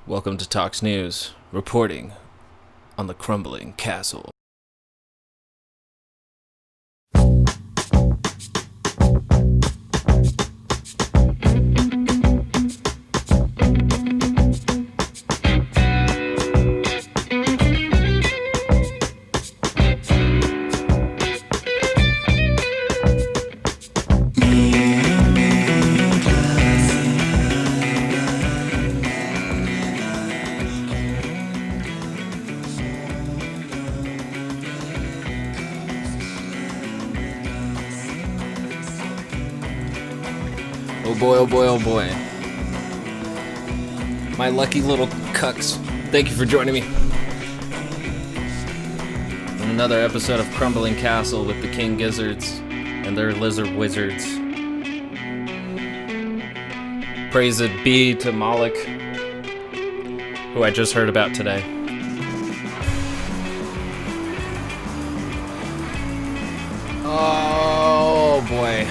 Welcome to Tox News, reporting on the crumbling castle. Oh boy, oh boy, oh boy. My lucky little cucks. Thank you for joining me. In another episode of Crumbling Castle with the King Gizzards and their lizard wizards. Praise it be to Moloch, who I just heard about today. Oh boy.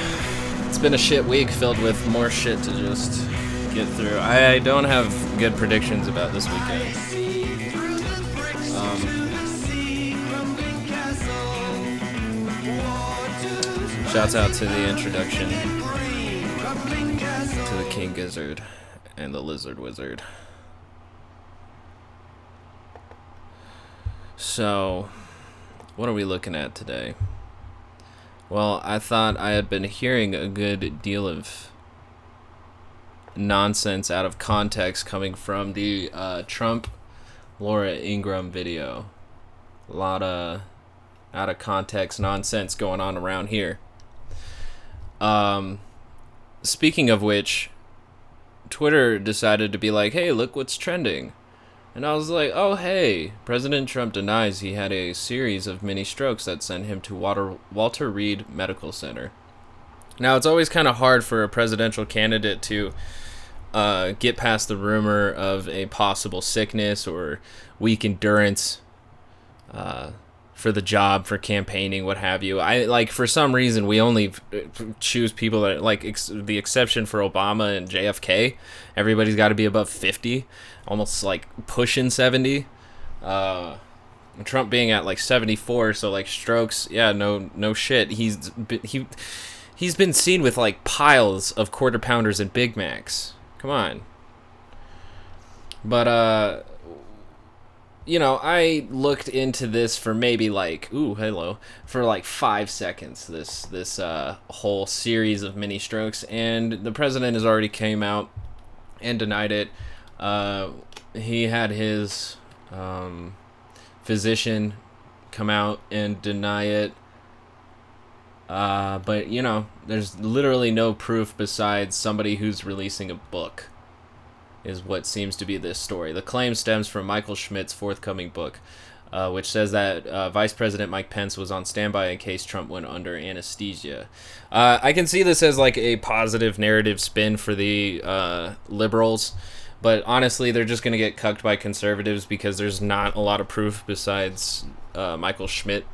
It's been a shit week filled with more shit to just get through. I don't have good predictions about this weekend. Shouts out to the introduction to the King Gizzard and the Lizard Wizard. So, what are we looking at today? Well, I thought I had been hearing a good deal of nonsense out of context coming from the Trump Laura Ingraham video. A lot of out of context nonsense going on around here. Speaking of which, Twitter decided to be like, hey, look what's trending. And I was like, oh, hey, President Trump denies he had a series of mini strokes that sent him to Walter Reed Medical Center. Now, it's always kind of hard for a presidential candidate to get past the rumor of a possible sickness or weak endurance for the job, for campaigning, what have you. For some reason, we only choose people that, the exception for Obama and JFK, everybody's got to be above 50. Almost pushing 70. Trump being at 74, so strokes, yeah, no shit. He's been seen with piles of quarter pounders and Big Macs. Come on. But I looked into this for maybe for 5 seconds. This whole series of mini strokes, and the president has already came out and denied it. He had his physician come out and deny it. But there's literally no proof besides somebody who's releasing a book, is what seems to be this story. The claim stems from Michael Schmidt's forthcoming book, which says that Vice President Mike Pence was on standby in case Trump went under anesthesia. I can see this as a positive narrative spin for the liberals. But honestly, they're just going to get cucked by conservatives because there's not a lot of proof besides Michael Schmidt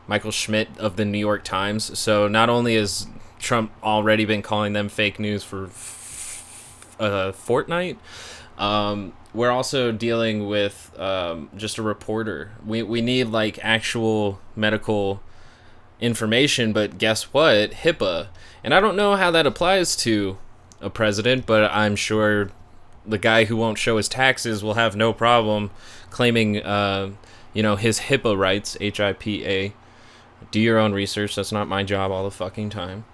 of the New York Times. So not only has Trump already been calling them fake news for a fortnight, we're also dealing with just a reporter. We need actual medical information, but guess what? HIPAA. And I don't know how that applies to a president, but I'm sure the guy who won't show his taxes will have no problem claiming, his HIPAA rights, HIPA. Do your own research. That's not my job all the fucking time.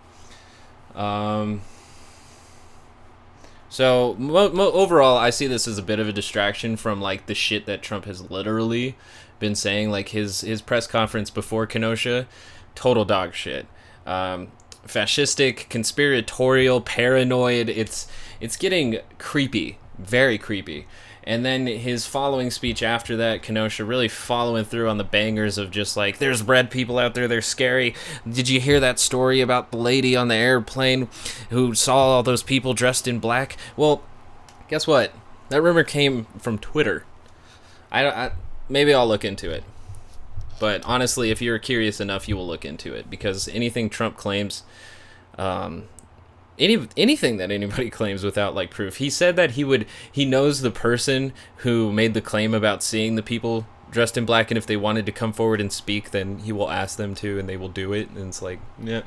So overall, I see this as a bit of a distraction from the shit that Trump has literally been saying. His press conference before Kenosha, total dog shit. Fascistic, conspiratorial, paranoid. It's getting creepy, very creepy. And then his following speech after that, Kenosha, really following through on the bangers of just there's red people out there, they're scary. Did you hear that story about the lady on the airplane who saw all those people dressed in black? Well, guess what? That rumor came from Twitter. Maybe I'll look into it. But honestly, if you're curious enough, you will look into it, because anything Trump claims anything that anybody claims without like proof. He said that he knows the person who made the claim about seeing the people dressed in black, and if they wanted to come forward and speak, then he will ask them to, and they will do it. And it's like, yeah,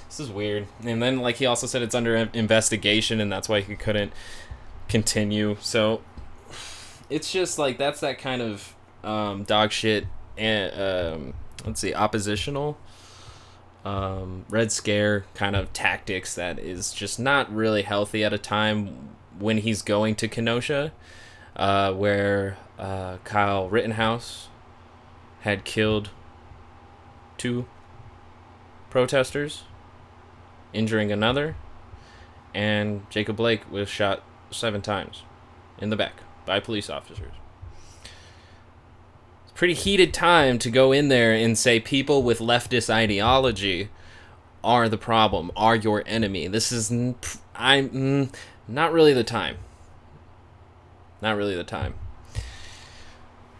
this is weird. And then like he also said it's under investigation, and that's why he couldn't continue. So it's just like that's that kind of dog shit and let's see, oppositional Red Scare kind of tactics that is just not really healthy at a time when he's going to Kenosha, where Kyle Rittenhouse had killed 2 protesters, injuring another, and Jacob Blake was shot 7 times in the back by police officers. Pretty heated time to go in there and say people with leftist ideology are the problem, are your enemy. This is not really the time. Not really the time.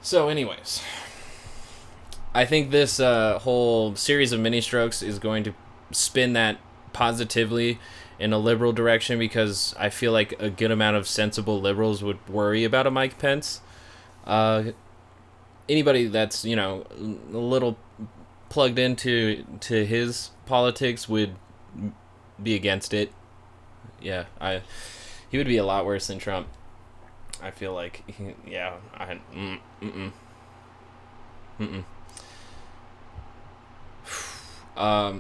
So anyways, I think this whole series of mini strokes is going to spin that positively in a liberal direction, because I feel like a good amount of sensible liberals would worry about a Mike Pence. Anybody that's, you know, a little plugged into his politics would be against it. Yeah, he would be a lot worse than Trump. I feel like,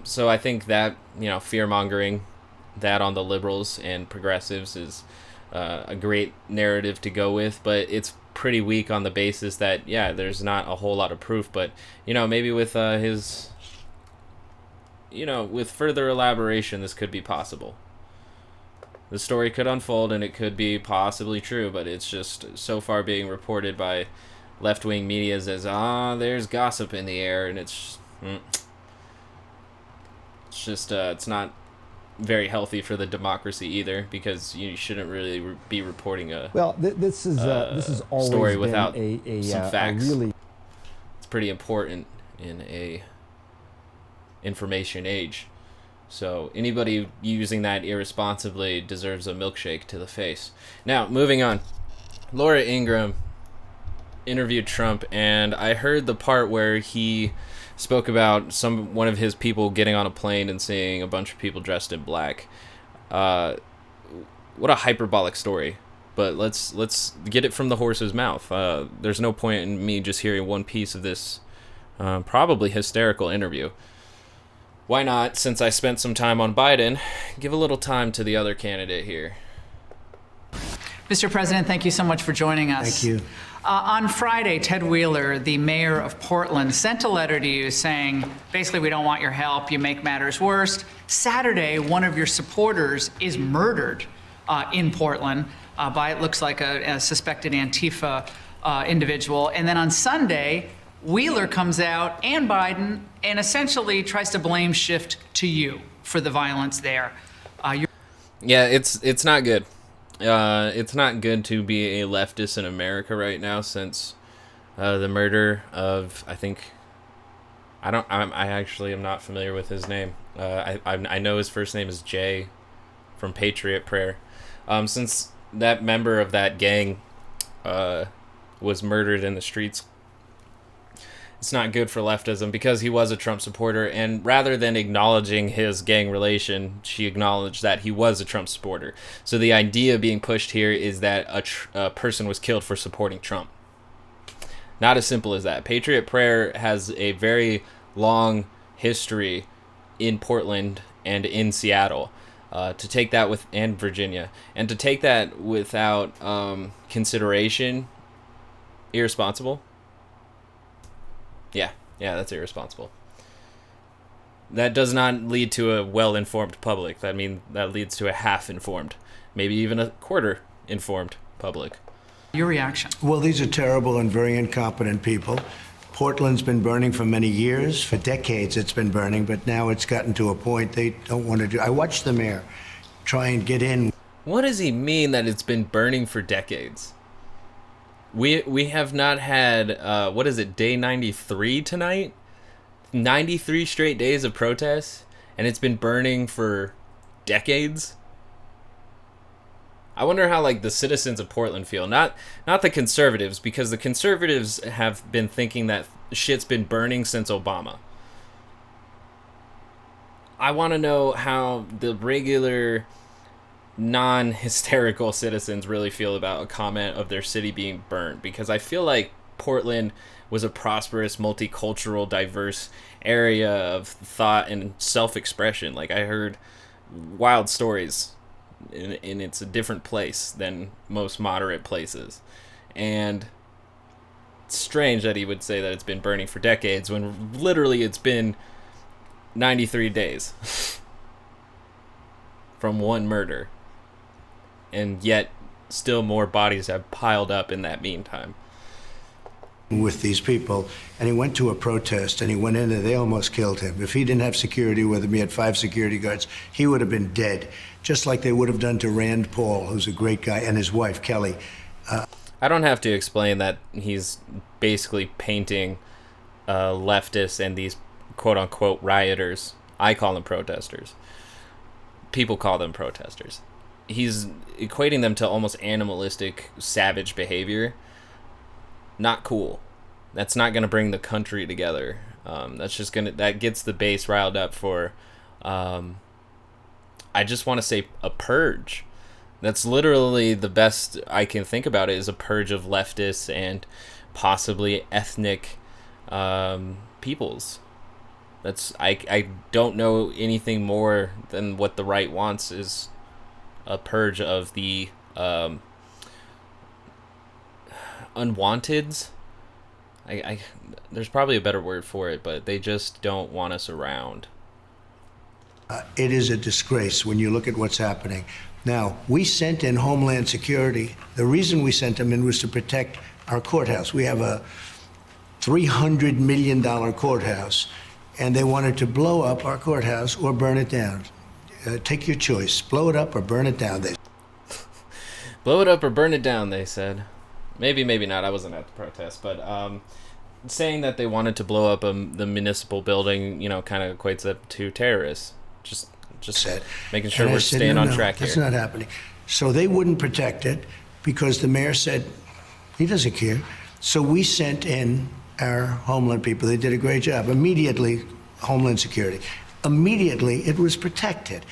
so I think that, you know, fear-mongering that on the liberals and progressives is a great narrative to go with, but it's pretty weak on the basis that, yeah, there's not a whole lot of proof. But, you know, maybe with his, you know, with further elaboration, this could be possible. The story could unfold and it could be possibly true, but it's just so far being reported by left-wing medias as, there's gossip in the air, and it's just, it's not very healthy for the democracy either, because you shouldn't really be reporting a this is always story been without a some facts. Really, it's pretty important in a information age. So anybody using that irresponsibly deserves a milkshake to the face. Now, moving on. Laura Ingraham interviewed Trump, and I heard the part where he spoke about one of his people getting on a plane and seeing a bunch of people dressed in black. What a hyperbolic story. But let's get it from the horse's mouth. There's no point in me just hearing one piece of this probably hysterical interview. Why not, since I spent some time on Biden, give a little time to the other candidate here. Mr. President, thank you so much for joining us. Thank you. On Friday, Ted Wheeler, the mayor of Portland, sent a letter to you saying, basically, we don't want your help, you make matters worse. Saturday, one of your supporters is murdered in Portland by, it looks like, a suspected Antifa individual. And then on Sunday, Wheeler comes out, and Biden, and essentially tries to blame shift to you for the violence there. Yeah, it's not good. It's not good to be a leftist in America right now, since the murder of, I actually am not familiar with his name. I know his first name is Jay from Patriot Prayer. Since that member of that gang was murdered in the streets, it's not good for leftism, because he was a Trump supporter, and rather than acknowledging his gang relation, she acknowledged that he was a Trump supporter. So the idea being pushed here is that a person was killed for supporting Trump. Not as simple as that. Patriot Prayer has a very long history in Portland and in Seattle. To take that and Virginia, and to take that without consideration, irresponsible. Yeah, that's irresponsible. That does not lead to a well-informed public. That leads to a half-informed, maybe even a quarter-informed public. Your reaction? Well, these are terrible and very incompetent people. Portland's been burning for many years. For decades it's been burning, but now it's gotten to a point they don't want to do. I watched the mayor try and get in. What does he mean that it's been burning for decades? We have not had, what is it, day 93 tonight? 93 straight days of protests, and it's been burning for decades? I wonder how like the citizens of Portland feel. Not the conservatives, because the conservatives have been thinking that shit's been burning since Obama. I want to know how the regular non-hysterical citizens really feel about a comment of their city being burned, because I feel like Portland was a prosperous, multicultural, diverse area of thought and self-expression. Like, I heard wild stories, and it's a different place than most moderate places. And it's strange that he would say that it's been burning for decades when literally it's been 93 days from one murder. And yet, still more bodies have piled up in that meantime. With these people, and he went to a protest, and he went in and they almost killed him. If he didn't have security with him, he had 5 security guards, he would have been dead, just like they would have done to Rand Paul, who's a great guy, and his wife, Kelly. I don't have to explain that he's basically painting leftists and these quote-unquote rioters. I call them protesters. People call them protesters. He's equating them to almost animalistic, savage behavior. Not cool. That's not going to bring the country together. That gets the base riled up for, I just want to say a purge. That's literally the best I can think about it, is a purge of leftists and possibly ethnic peoples. I don't know anything more than what the right wants, is a purge of the unwanteds. There's probably a better word for it, but they just don't want us around. It is a disgrace when you look at what's happening. Now, we sent in Homeland Security. The reason we sent them in was to protect our courthouse. We have a $300 million courthouse, and they wanted to blow up our courthouse or burn it down. Take your choice. Blow it up or burn it down, they Blow it up or burn it down, they said. Maybe not. I wasn't at the protest, but saying that they wanted to blow up the municipal building, kind of equates that to terrorists. Just said. Making sure And I we're said, staying no, on no, track here. That's not happening. So they wouldn't protect it because the mayor said he doesn't care. So we sent in our Homeland people. They did a great job. Immediately, Homeland Security. Immediately, it was protected.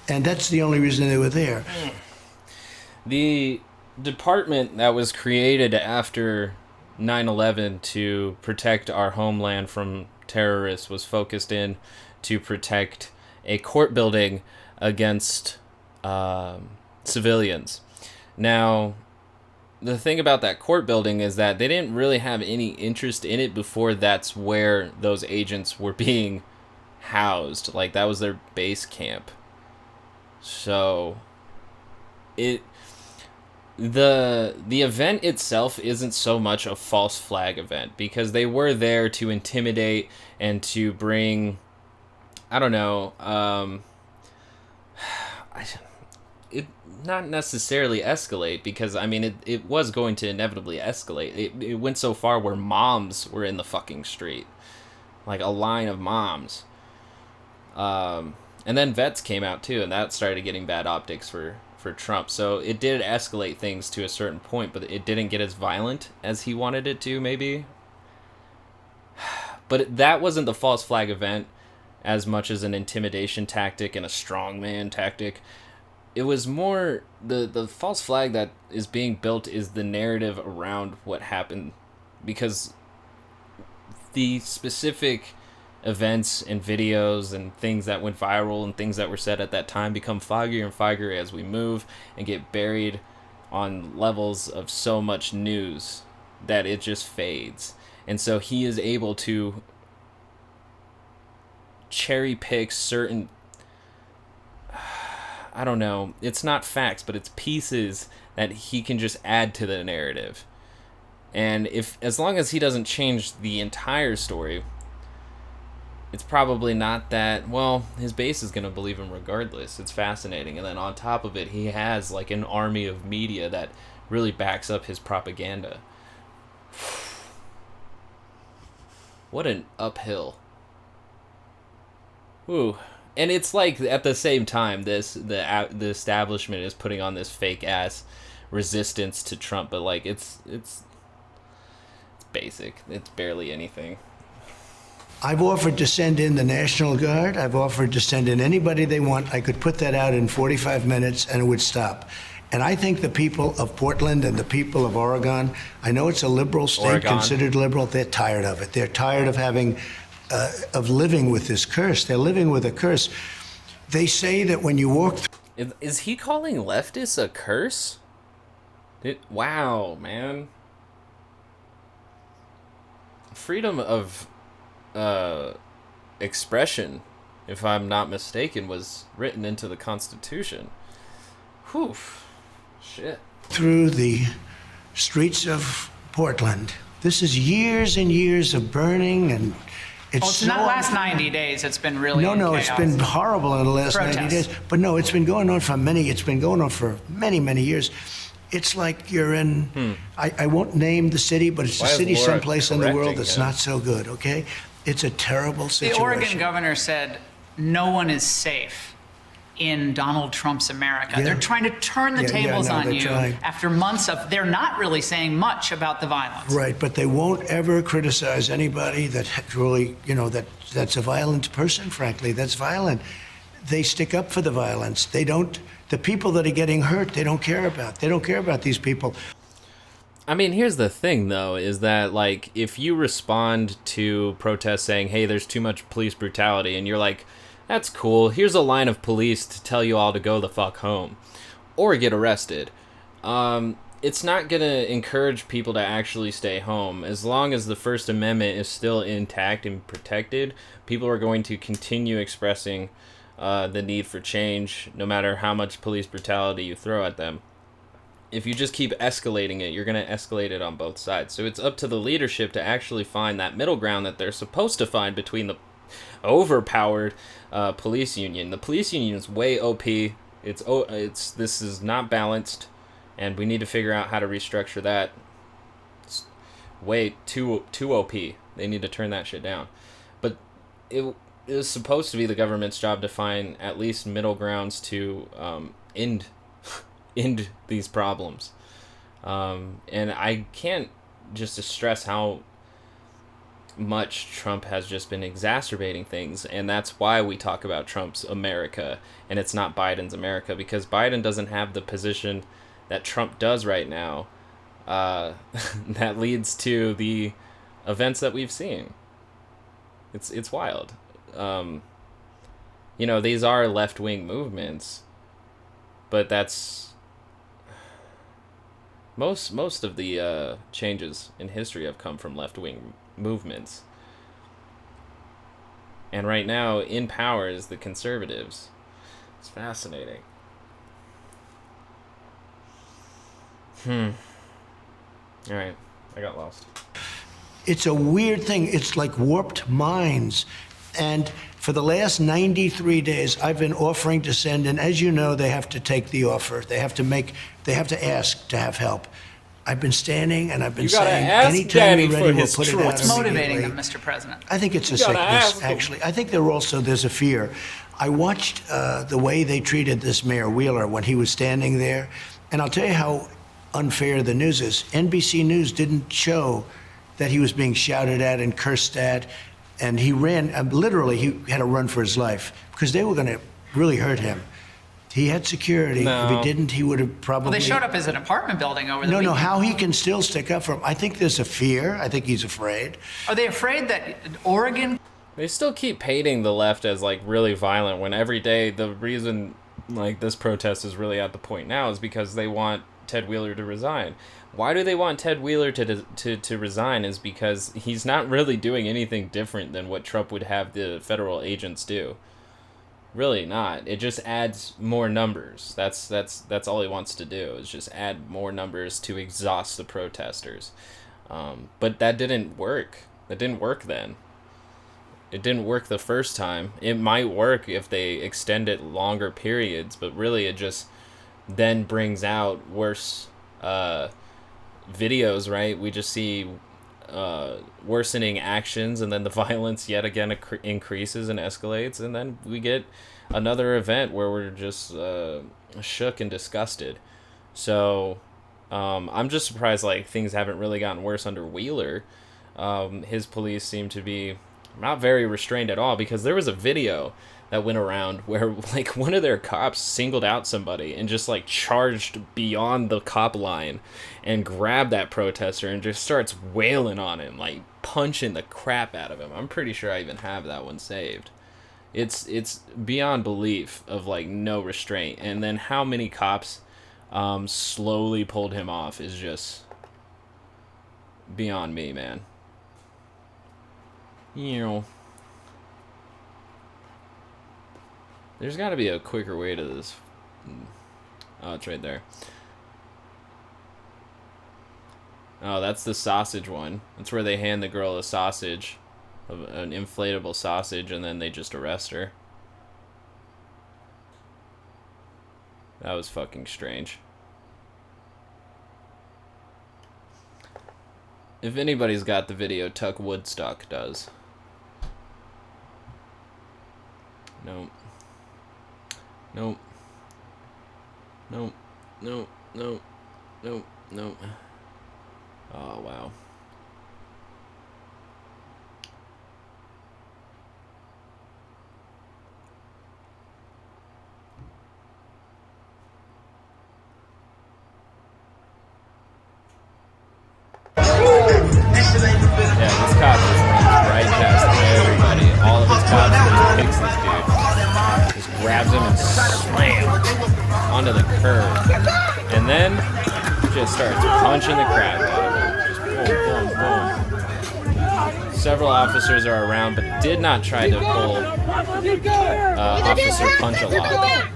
And that's the only reason they were there. The department that was created after 9/11 to protect our homeland from terrorists was focused in to protect a court building against civilians. Now, the thing about that court building is that they didn't really have any interest in it before that's where those agents were being housed. Like, that was their base camp. So, the event itself isn't so much a false flag event, because they were there to intimidate and to bring, I don't know, it not necessarily escalate, because I mean it was going to inevitably escalate. It went so far where moms were in the fucking street, like a line of moms. And then vets came out too, and that started getting bad optics for Trump. So it did escalate things to a certain point, but it didn't get as violent as he wanted it to, maybe. But that wasn't the false flag event as much as an intimidation tactic and a strongman tactic. It was more the false flag that is being built is the narrative around what happened, because the specific events and videos and things that went viral and things that were said at that time become foggier and foggier as we move and get buried on levels of so much news that it just fades. And so he is able to cherry pick certain, I don't know, it's not facts, but it's pieces that he can just add to the narrative. And as long as he doesn't change the entire story, it's probably not that, well, his base is going to believe him regardless. It's fascinating. And then on top of it, he has like an army of media that really backs up his propaganda. What an uphill. Ooh. And it's like at the same time, the establishment is putting on this fake ass resistance to Trump, but like it's basic. It's barely anything. I've offered to send in the National Guard. I've offered to send in anybody they want. I could put that out in 45 minutes and it would stop. And I think the people of Portland and the people of Oregon, I know it's a liberal state, Oregon. considered liberal, they're tired of it. They're tired of having, of living with this curse. They're living with a curse. They say that when you walk through. Is he calling leftists a curse? Wow, man. Freedom of expression, if I'm not mistaken, was written into the Constitution. Whew. Shit. Through the streets of Portland, this is years and years of burning, and It's so not the last 90 days. It's been really No, chaos. it's been horrible in the last 90 Protests. days. But no, it's been going on for many, many years. It's like you're in, I won't name the city, but it's Why a is city Laura someplace in the world correcting that's him? not so good, okay? It's a terrible The situation. Oregon governor said no one is safe in Donald Trump's America. Yeah. They're trying to turn the Yeah, tables no, on they're you trying. after months of, they're not really saying much about the violence. Right, but they won't ever criticize anybody that really, that's a violent person, frankly, that's violent. They stick up for the violence. They don't, the people that are getting hurt, they don't care about. They don't care about these people. I mean, here's the thing, though, is that, like, if you respond to protests saying, hey, there's too much police brutality, and you're like, that's cool, here's a line of police to tell you all to go the fuck home, or get arrested, it's not going to encourage people to actually stay home. As long as the First Amendment is still intact and protected, people are going to continue expressing the need for change, no matter how much police brutality you throw at them. If you just keep escalating it, you're going to escalate it on both sides. So it's up to the leadership to actually find that middle ground that they're supposed to find between the overpowered police union. The police union is way OP. This is not balanced, and we need to figure out how to restructure that. It's way too OP. They need to turn that shit down. But it is supposed to be the government's job to find at least middle grounds to end these problems. And I can't just stress how much Trump has just been exacerbating things, and that's why we talk about Trump's America and it's not Biden's America, because Biden doesn't have the position that Trump does right now, that leads to the events that we've seen. It's wild. These are left-wing movements, but that's most of the changes in history have come from left-wing movements. And right now, in power is the conservatives. It's fascinating. All right, I got lost. It's a weird thing. It's like warped minds. And for the last 93 days, I've been offering to send in. As you know, they have to take the offer. They have to ask to have help. I've been standing and I've been You gotta saying, ask anytime Daddy you're for ready, we'll his put it truth. out What's motivating immediately. them, Mr. President? I think it's a gotta ask sickness, them. actually. I think there's a fear. I watched the way they treated this Mayor Wheeler when he was standing there, and I'll tell you how unfair the news is. NBC News didn't show that he was being shouted at and cursed at, and he ran, literally, he had to run for his life because they were going to really hurt him. He had security. No. If he didn't, he would have probably... Well, they showed up as an apartment building over the No, weekend. how he can still stick up for him. I think there's a fear. I think he's afraid. Are they afraid that Oregon They still keep painting the left as like really violent when every day the reason like this protest is really at the point now is because they want Ted Wheeler to resign. Why do they want Ted Wheeler to resign is because he's not really doing anything different than what Trump would have the federal agents do. Really not. It just adds more numbers. That's all he wants to do, is just add more numbers to exhaust the protesters. But that didn't work. That didn't work then. It didn't work the first time. It might work if they extend it longer periods, but really it just then brings out worse videos, right? We just see worsening actions, and then the violence yet again increases and escalates, and then we get another event where we're just shook and disgusted. So I'm just surprised like things haven't really gotten worse under Wheeler. His police seem to be not very restrained at all, because there was a video that went around where like one of their cops singled out somebody and just like charged beyond the cop line and grabbed that protester and just starts wailing on him, like punching the crap out of him. I'm pretty sure I even have that one saved. It's beyond belief of like no restraint. And then how many cops slowly pulled him off is just beyond me, man. You know, there's got to be a quicker way to this. Oh, it's right there. Oh, that's the sausage one. That's where they hand the girl a sausage, an inflatable sausage, and then they just arrest her. That was fucking strange. If anybody's got the video, Tuck Woodstock does. Nope. Nope. Nope. Nope. Nope. Nope. Nope. Oh, wow. Yeah, this cop just runs right past everybody. All of his cops just picks this dude. Just grabs him and slams onto the curb. And then just starts punching the crap out of him. Just boom, boom, boom. Several officers are around, but did not try to pull Officer Punch-a-lot.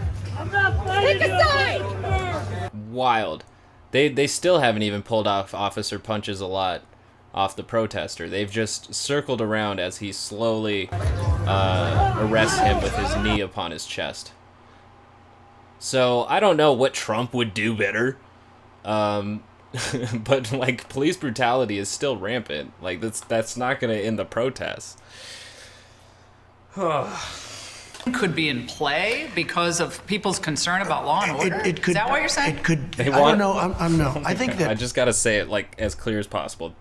Wild. They still haven't even pulled off Officer Punches-a-lot off the protester. They've just circled around as he slowly arrests him with his knee upon his chest. So I don't know what Trump would do better, but like police brutality is still rampant. Like that's not going to end the protests. Could be in play because of people's concern about law and order. It could, is that what you're saying? It could. I don't know. I'm no. I think that I just got to say it like as clear as possible.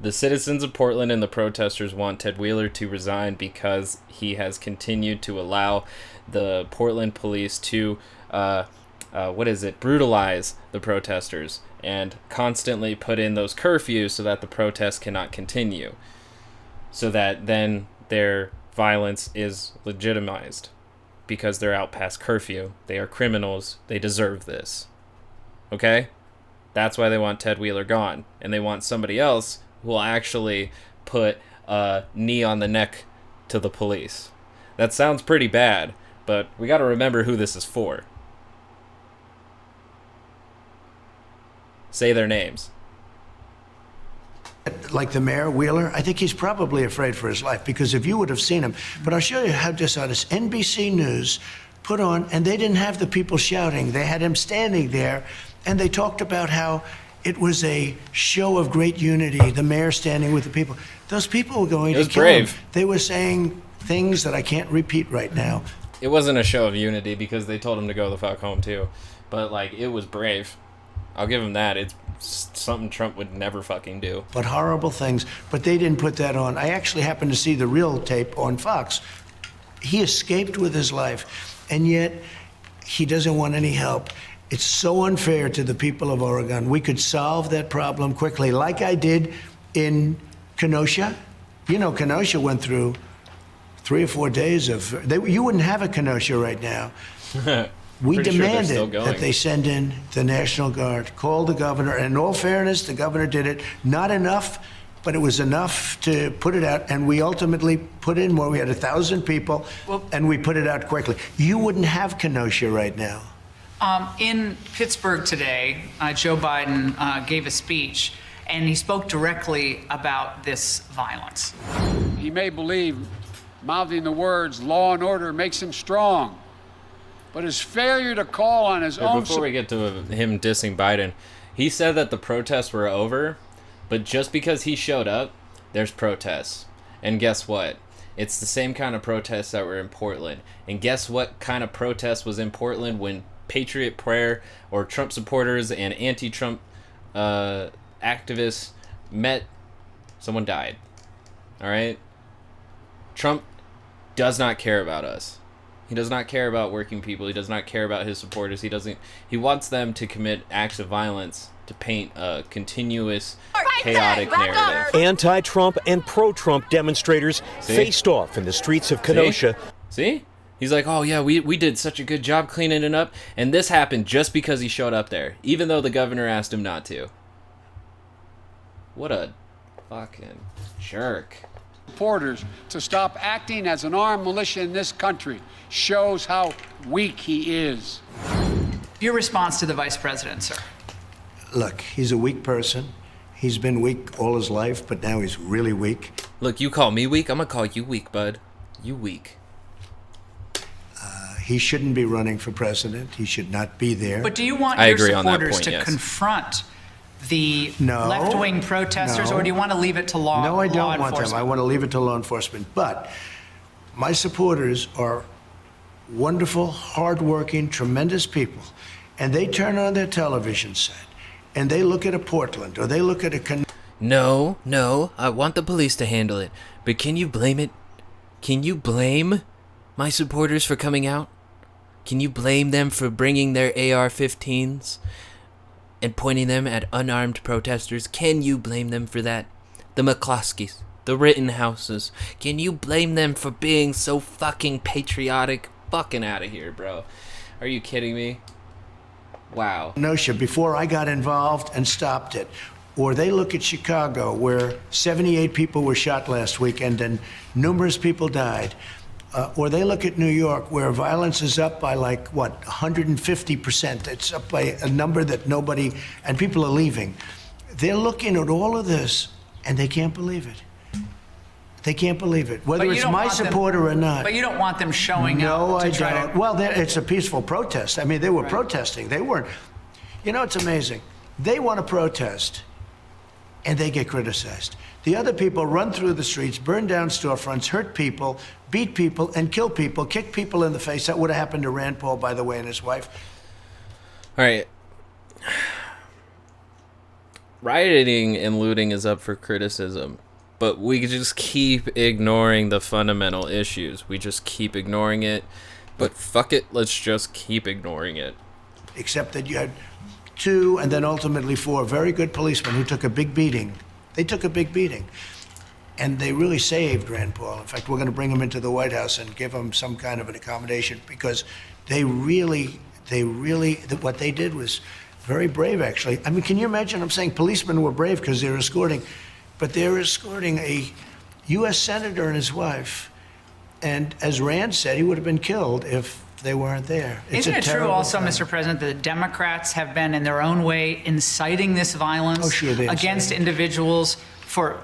The citizens of Portland and the protesters want Ted Wheeler to resign because he has continued to allow the Portland police to, brutalize the protesters and constantly put in those curfews so that the protests cannot continue. So that then their violence is legitimized because they're out past curfew. They are criminals. They deserve this. Okay? That's why they want Ted Wheeler gone. And they want somebody else who will actually put a knee on the neck to the police. That sounds pretty bad, but we got to remember who this is for. Say their names. like the mayor, Wheeler, I think he's probably afraid for his life, because if you would have seen him, but I'll show you how dishonest. NBC News put on, and they didn't have the people shouting. They had him standing there, and they talked about how it was a show of great unity, the mayor standing with the people. Those people were going to kill him. They were saying things that I can't repeat right now. It wasn't a show of unity because they told him to go the fuck home too. But like, it was brave. I'll give him that. It's something Trump would never fucking do. But horrible things. But they didn't put that on. I actually happened to see the real tape on Fox. He escaped with his life, and yet he doesn't want any help. It's so unfair to the people of Oregon. We could solve that problem quickly, like I did in Kenosha. You know, Kenosha went through 3 or 4 days of... you wouldn't have a Kenosha right now. We demanded that they send in the National Guard, called the governor, and in all fairness, the governor did it. Not enough, but it was enough to put it out, and we ultimately put in more. We had 1,000 people, and we put it out quickly. You wouldn't have Kenosha right now. In Pittsburgh today, Joe Biden gave a speech, and he spoke directly about this violence. He may believe mouthing the words law and order makes him strong, but his failure to call on his own... Before we get to him dissing Biden, he said that the protests were over But just because he showed up, there's protests. And guess what? It's the same kind of protests that were in Portland. And guess what kind of protest was in Portland when Patriot Prayer or Trump supporters and anti-Trump activists met? Someone died. All right? Trump does not care about us. He does not care about working people. He does not care about his supporters. He wants them to commit acts of violence to paint a continuous, chaotic narrative. Anti-Trump and pro-Trump demonstrators faced off in the streets of Kenosha. See? He's like, oh yeah, we did such a good job cleaning it up, and this happened just because he showed up there, even though the governor asked him not to. What a fucking jerk. Supporters to stop acting as an armed militia in this country shows how weak he is. Your response to the vice president, sir? Look, he's a weak person. He's been weak all his life, but now he's really weak. Look, you call me weak, I'm gonna call you weak, bud. You weak. He shouldn't be running for president. He should not be there. But do you want I your agree on that supporters point, to yes. confront the No. left-wing protesters, No. or do you want to leave it to law No, I don't want them. enforcement? I want to leave it to law enforcement. But my supporters are wonderful, hardworking, tremendous people. And they turn on their television set and they look at a Portland or they look at a... No, I want the police to handle it. But can you blame it? Can you blame my supporters for coming out? Can you blame them for bringing their AR-15s and pointing them at unarmed protesters? Can you blame them for that? The McCloskeys, the Rittenhouses. Can you blame them for being so fucking patriotic? Fucking out of here, bro. Are you kidding me? Wow. Kenosha before I got involved and stopped it. Or they look at Chicago, where 78 people were shot last weekend and numerous people died. Or they look at New York, where violence is up by 150%. It's up by a number that nobody, and people are leaving. They're looking at all of this, and they can't believe it. They can't believe it, whether But you it's don't my want them- support or not. But you don't want them showing No, up to I try don't. to... Well, it's a peaceful protest. I mean, they were protesting. They weren't. You know, it's amazing. They want to protest, and they get criticized. The other people run through the streets, burn down storefronts, hurt people, beat people, and kill people, kick people in the face. That would have happened to Rand Paul, by the way, and his wife. All right. Rioting and looting is up for criticism, but we just keep ignoring the fundamental issues. We just keep ignoring it. But fuck it, let's just keep ignoring it. Except that you had 2 and then ultimately 4 very good policemen who took a big beating. They took a big beating. And they really saved Rand Paul. In fact, we're going to bring him into the White House and give him some kind of an accommodation because what they did was very brave, actually. I mean, can you imagine? I'm saying policemen were brave because they're escorting, but they're escorting a U.S. senator and his wife. And as Rand said, he would have been killed if they weren't there. Isn't it true also, Mr. President, that the Democrats have been, in their own way, inciting this violence against individuals for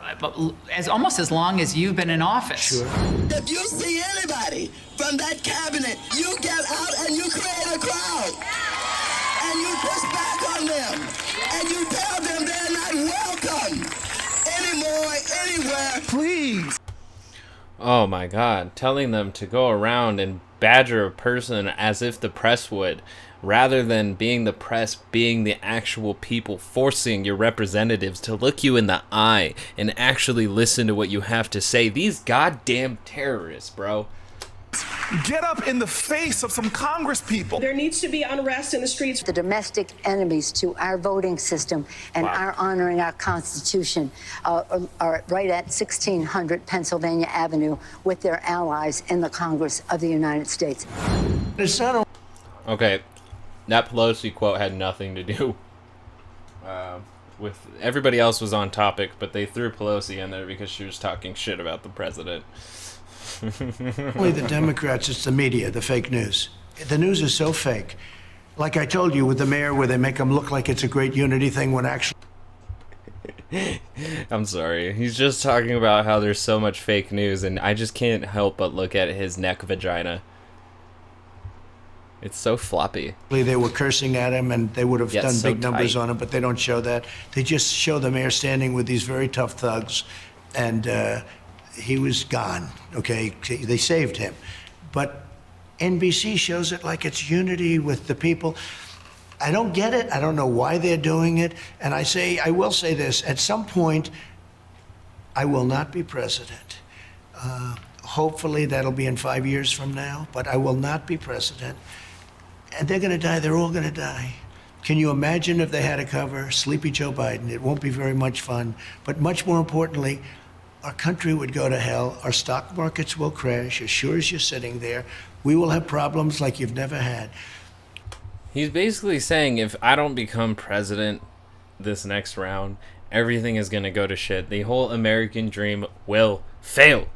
almost as long as you've been in office? Sure. If you see anybody from that cabinet, you get out and you create a crowd. And you push back on them. And you tell them they're not welcome anymore, anywhere. Please. Oh my god, telling them to go around and badger a person as if the press would, rather than being the press, being the actual people, forcing your representatives to look you in the eye and actually listen to what you have to say. These goddamn terrorists, bro. Get up in the face of some Congress people. There needs to be unrest in the streets. The domestic enemies to our voting system and our honoring our Constitution are right at 1600 Pennsylvania Avenue with their allies in the Congress of the United States. It's not Okay, that Pelosi quote had nothing to do with... Everybody else was on topic, but they threw Pelosi in there because she was talking shit about the president. only the Democrats, it's the media, the fake news. The news is so fake. Like I told you with the mayor, where they make them look like it's a great unity thing when actually... I'm sorry. He's just talking about how there's so much fake news, and I just can't help but look at his neck vagina. It's so floppy. They were cursing at him, and they would have done so big numbers tight. on him, but they don't show that. They just show the mayor standing with these very tough thugs, and he was gone, okay? They saved him. But NBC shows it like it's unity with the people. I don't get it. I don't know why they're doing it. And I will say this, at some point, I will not be president. Hopefully that'll be in 5 years from now, but I will not be president. And they're going to die. They're all going to die. Can you imagine if they had to cover Sleepy Joe Biden? It won't be very much fun. But much more importantly, our country would go to hell. Our stock markets will crash as sure as you're sitting there. We will have problems like you've never had. He's basically saying if I don't become president this next round, everything is going to go to shit. The whole American dream will fail.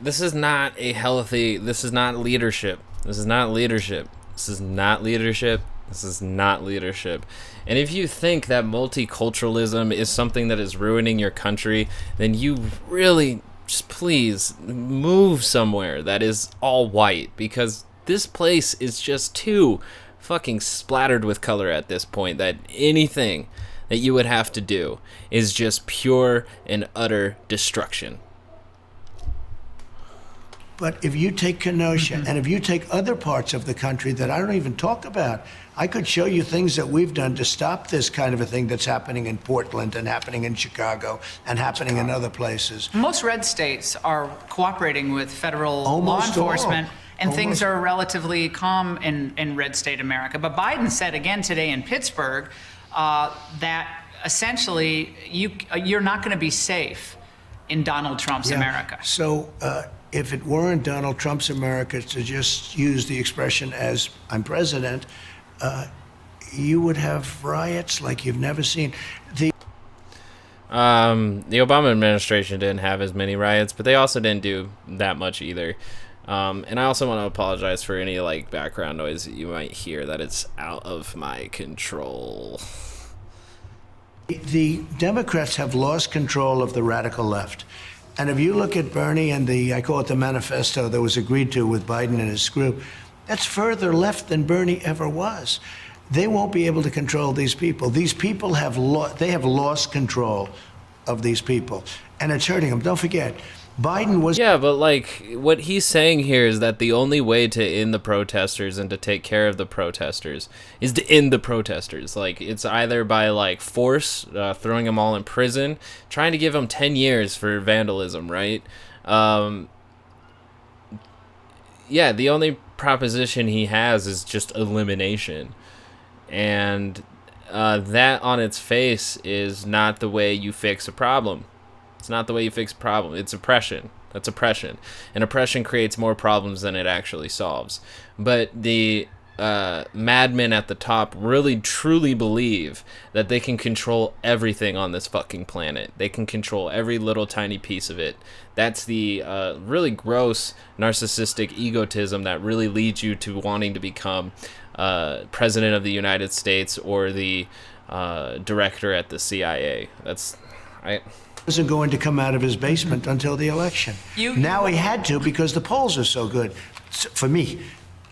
This is not a healthy, this is not leadership. This is not leadership. This is not leadership. This is not leadership. And if you think that multiculturalism is something that is ruining your country, then you really just please move somewhere that is all white, because this place is just too fucking splattered with color at this point that anything that you would have to do is just pure and utter destruction. But if you take Kenosha and if you take other parts of the country that I don't even talk about, I could show you things that we've done to stop this kind of a thing that's happening in Portland and happening in Chicago and happening in other places. Most red states are cooperating with federal law Almost all. enforcement, and things Almost. are relatively calm in red state America. But Biden said again today in Pittsburgh that essentially you're not going to be safe in Donald Trump's America. So if it weren't Donald Trump's America, to just use the expression as I'm president, you would have riots like you've never seen. The Obama administration didn't have as many riots, but they also didn't do that much either. And I also want to apologize for any like background noise that you might hear, that it's out of my control. The Democrats have lost control of the radical left. And if you look at Bernie and I call it the manifesto that was agreed to with Biden and his group, that's further left than Bernie ever was. They won't be able to control these people. These people have lost control of these people, and it's hurting them. Don't forget, Biden was... Yeah, but like what he's saying here is that the only way to end the protesters and to take care of the protesters is to end the protesters. Like it's either by like force, throwing them all in prison, trying to give them 10 years for vandalism, right? Yeah, the only proposition he has is just elimination. And that on its face is not the way you fix a problem. It's not the way you fix a problem. It's oppression. That's oppression. And oppression creates more problems than it actually solves. But the madmen at the top really truly believe that they can control everything on this fucking planet. They can control every little tiny piece of it. That's the really gross narcissistic egotism that really leads you to wanting to become president of the United States or the director at the CIA. Wasn't going to come out of his basement until the election. Now he had to because the polls are so good. For me.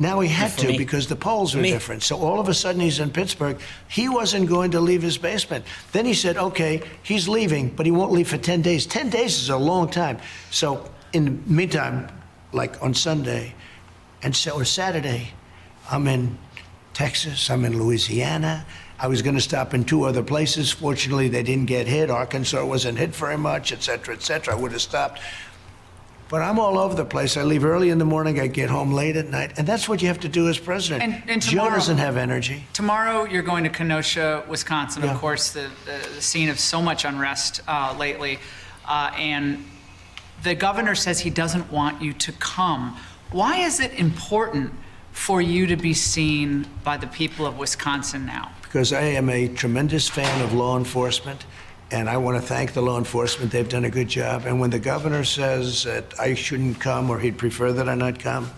Now he had to because the polls are different. So all of a sudden he's in Pittsburgh. He wasn't going to leave his basement. Then he said, okay, he's leaving, but he won't leave for 10 days. 10 days is a long time. So in the meantime, like on Sunday or Saturday, I'm in Texas, I'm in Louisiana. I was going to stop in 2 other places. Fortunately, they didn't get hit. Arkansas wasn't hit very much, et cetera, et cetera. I would have stopped. But I'm all over the place. I leave early in the morning. I get home late at night. And that's what you have to do as president. And Joe doesn't have energy. Tomorrow, you're going to Kenosha, Wisconsin, of course, the scene of so much unrest lately. And the governor says he doesn't want you to come. Why is it important for you to be seen by the people of Wisconsin now? Because I am a tremendous fan of law enforcement, and I want to thank the law enforcement. They've done a good job. And when the governor says that I shouldn't come or he'd prefer that I not come,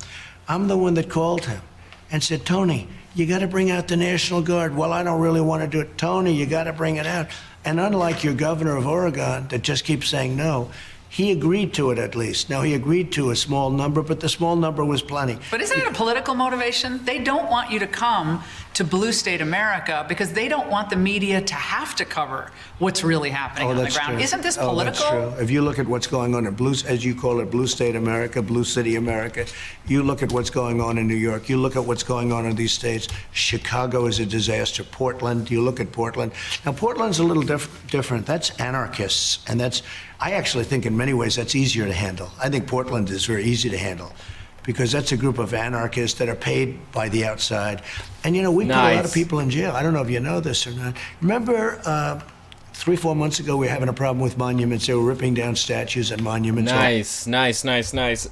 I'm the one that called him and said, Tony, you got to bring out the National Guard. Well, I don't really want to do it. Tony, you got to bring it out. And unlike your governor of Oregon that just keeps saying no, He agreed to it at least. Now, he agreed to a small number, but the small number was plenty. But isn't it a political motivation? They don't want you to come to blue state America because they don't want the media to have to cover what's really happening on the ground. True. Isn't this Oh, political? that's true. If you look at what's going on in blue, as you call it, blue state America, blue city America, you look at what's going on in New York, you look at what's going on in these states. Chicago is a disaster. Portland, you look at Portland. Now, Portland's a little different. That's anarchists, and I actually think in many ways that's easier to handle. I think Portland is very easy to handle because that's a group of anarchists that are paid by the outside. And, we put a lot of people in jail. I don't know if you know this or not. Remember 3-4 months ago, we were having a problem with monuments. They were ripping down statues and monuments. Nice.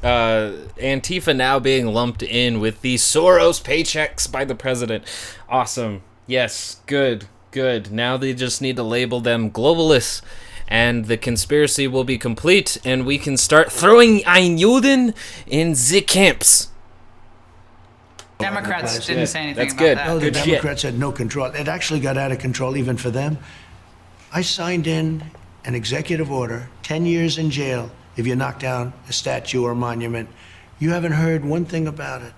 Antifa now being lumped in with the Soros paychecks by the president. Awesome. Yes, good. Now they just need to label them globalists. And the conspiracy will be complete, and we can start throwing ein Juden in the camps. Democrats didn't say anything That's about good. that. No, the Good shit. Democrats had no control. It actually got out of control even for them. I signed in an executive order, 10 years in jail if you knock down a statue or a monument. You haven't heard one thing about it.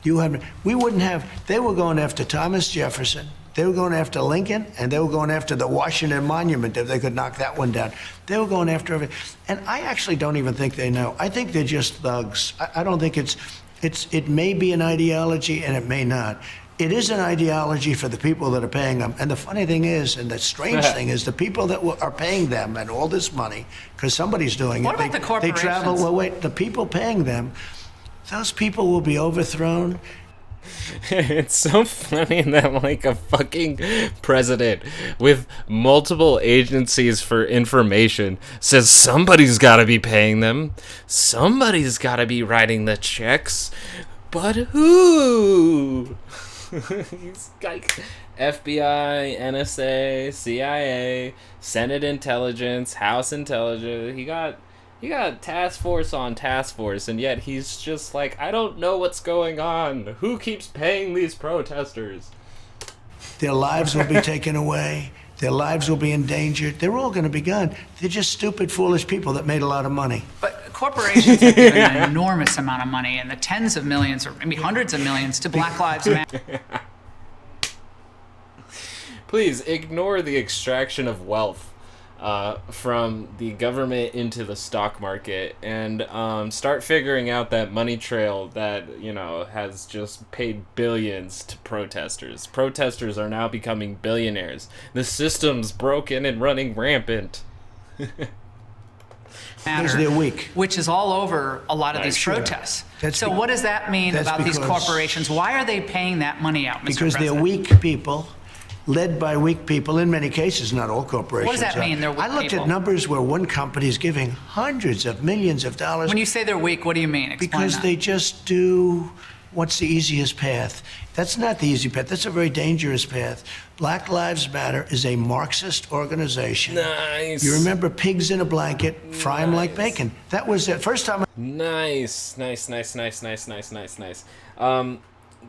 They were going after Thomas Jefferson. They were going after Lincoln, and they were going after the Washington Monument if they could knock that one down. They were going after everything. And I actually don't even think they know. I think they're just thugs. I don't think it may be an ideology, and it may not. It is an ideology for the people that are paying them. And the funny thing is, and the strange thing is, the people that are paying them and all this money, because somebody's doing What it. about the They corporations? travel. Well, wait. The people paying them, those people will be overthrown. It's so funny that like a fucking president with multiple agencies for information says somebody's got to be paying them, somebody's got to be writing the checks, but who? He's like FBI, NSA, CIA, Senate intelligence, House intelligence. He got task force on task force, and yet he's just like, I don't know what's going on. Who keeps paying these protesters? Their lives will be taken away. Their lives will be endangered. They're all going to be gone. They're just stupid, foolish people that made a lot of money. But corporations have given an enormous amount of money, in the tens of millions, or maybe hundreds of millions, to Black Lives Matter. Please ignore the extraction of wealth from the government into the stock market, and start figuring out that money trail that has just paid billions to protesters. Protesters are now becoming billionaires. The system's broken and running rampant. Because they're weak. Which is all over a lot of these Sure. protests. That's So what does that mean that's about these because- corporations? Why are they paying that money out, Mr. Because President? they're weak people, led by weak people. In many cases, not all corporations. What does that mean, they're weak I looked people? at numbers where one company is giving hundreds of millions of dollars. When you say they're weak, what do you mean? Explain Because that. they just do what's the easiest path. That's not the easy path. That's a very dangerous path. Black Lives Matter is a Marxist organization. Nice. You remember pigs in a blanket, fry them like bacon. That was the first time. Nice.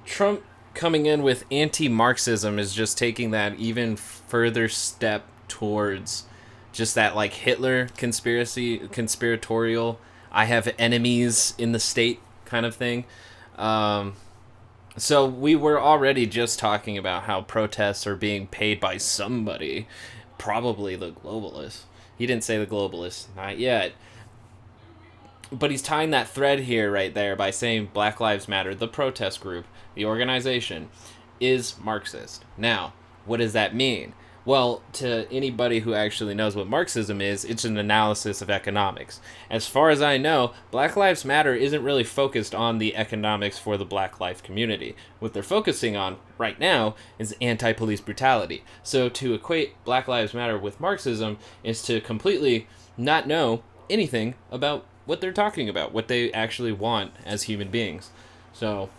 Trump coming in with anti-Marxism is just taking that even further step towards just that like Hitler conspiratorial, I have enemies in the state kind of thing. So we were already just talking about how protests are being paid by somebody, probably the globalists. He didn't say the globalists, not yet. But he's tying that thread here right there by saying Black Lives Matter, the protest group, the organization, is Marxist. Now, what does that mean? Well, to anybody who actually knows what Marxism is, it's an analysis of economics. As far as I know, Black Lives Matter isn't really focused on the economics for the Black life community. What they're focusing on right now is anti-police brutality. So to equate Black Lives Matter with Marxism is to completely not know anything about what they're talking about, what they actually want as human beings. So,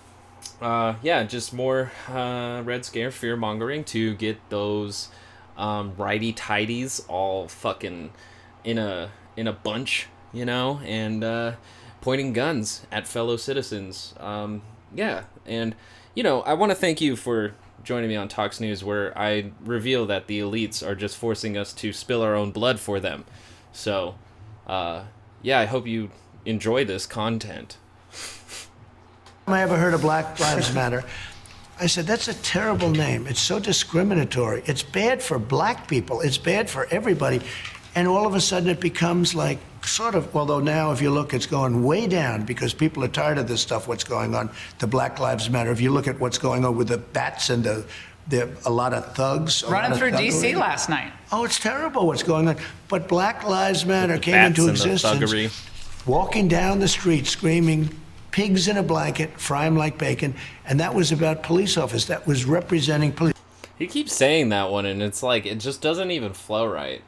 just more Red Scare fear-mongering to get those righty-tighties all fucking in a bunch, and pointing guns at fellow citizens. And, I want to thank you for joining me on Talks News, where I reveal that the elites are just forcing us to spill our own blood for them. So, yeah, I hope you enjoy this content. I ever heard of Black Lives Matter. I said, that's a terrible name. It's so discriminatory. It's bad for black people. It's bad for everybody. And all of a sudden it becomes like sort of, although now if you look, it's going way down because people are tired of this stuff, what's going on, the Black Lives Matter. If you look at what's going on with the bats and a lot of thugs. Running through D.C. last night. Oh, it's terrible what's going on. But Black Lives Matter came bats into and the existence, thuggery. walking down the street screaming, pigs in a blanket, fry 'em like bacon. And that was about police officers. That was representing police. He keeps saying that one, and it's like, it just doesn't even flow right.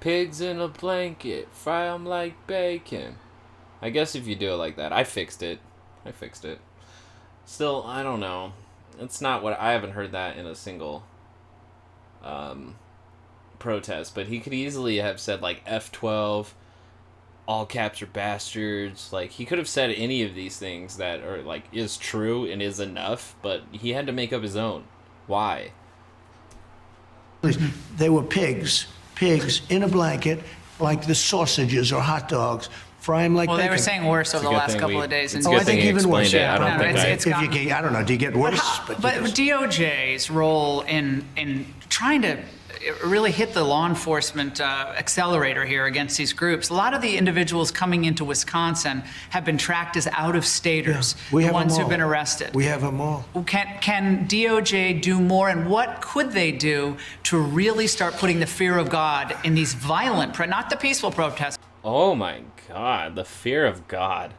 Pigs in a blanket, fry 'em like bacon. I guess if you do it like that. I fixed it. Still, I don't know. It's not what... I haven't heard that in a single protest, but he could easily have said, like, F12, all caps are bastards. Like, he could have said any of these things that are, like, is true and is enough, but he had to make up his own. Why? They were pigs in a blanket, like the sausages or hot dogs. Fry 'em like Well, bacon. they were saying worse over the last couple of days. It's Oh, a I good thing think he even worse. explained it. Yeah, I don't no, think it's I don't know. Do you get worse? But DOJ's role in trying to really hit the law enforcement accelerator here against these groups. A lot of the individuals coming into Wisconsin have been tracked as out-of-staters, we the have ones them who've all. been arrested. We have them all. Can DOJ do more, and what could they do to really start putting the fear of God in these violent, not the peaceful protests? Oh my God, the fear of God.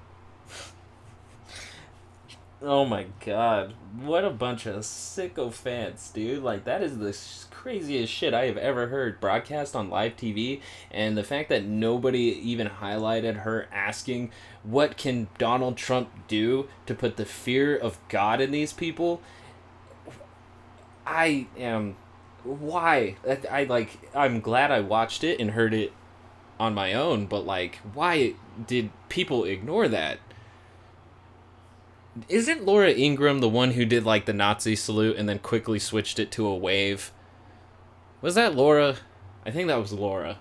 Oh my God, what a bunch of sycophants, dude. Like, that is the craziest shit I have ever heard broadcast on live TV, and the fact that nobody even highlighted her asking, what can Donald Trump do to put the fear of God in these people? Why? I'm glad I watched it and heard it on my own, but, like, why did people ignore that? Isn't Laura Ingraham the one who did, like, the Nazi salute and then quickly switched it to a wave? Was that Laura? I think that was Laura.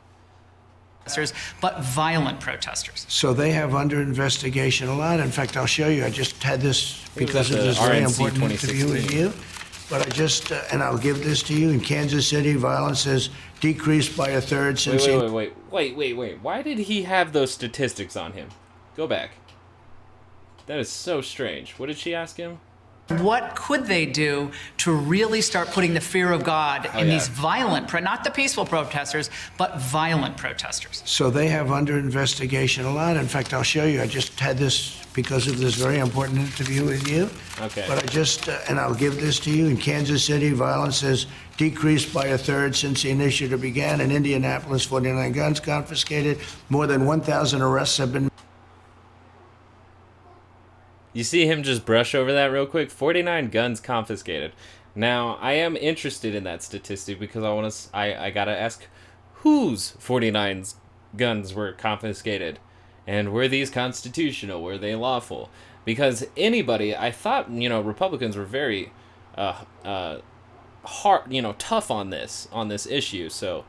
But violent protesters. So they have under investigation a lot. In fact, I'll show you. I just had this because of at the this very RNC important interview with you. But I just, and I'll give this to you. In Kansas City, violence has decreased by a third since... Wait. Why did he have those statistics on him? Go back. That is so strange. What did she ask him? What could they do to really start putting the fear of God in these violent, not the peaceful protesters, but violent protesters? So they have under investigation a lot. In fact, I'll show you. I just had this because of this very important interview with you. Okay. But I just, and I'll give this to you. In Kansas City, violence has decreased by a third since the initiative began. In Indianapolis, 49 guns confiscated. More than 1,000 arrests have been... You see him just brush over that real quick? 49 guns confiscated. Now, I am interested in that statistic because I gotta ask, whose 49 guns were confiscated? And were these constitutional? Were they lawful? Because anybody, I thought, Republicans were very hard, tough on this issue. So,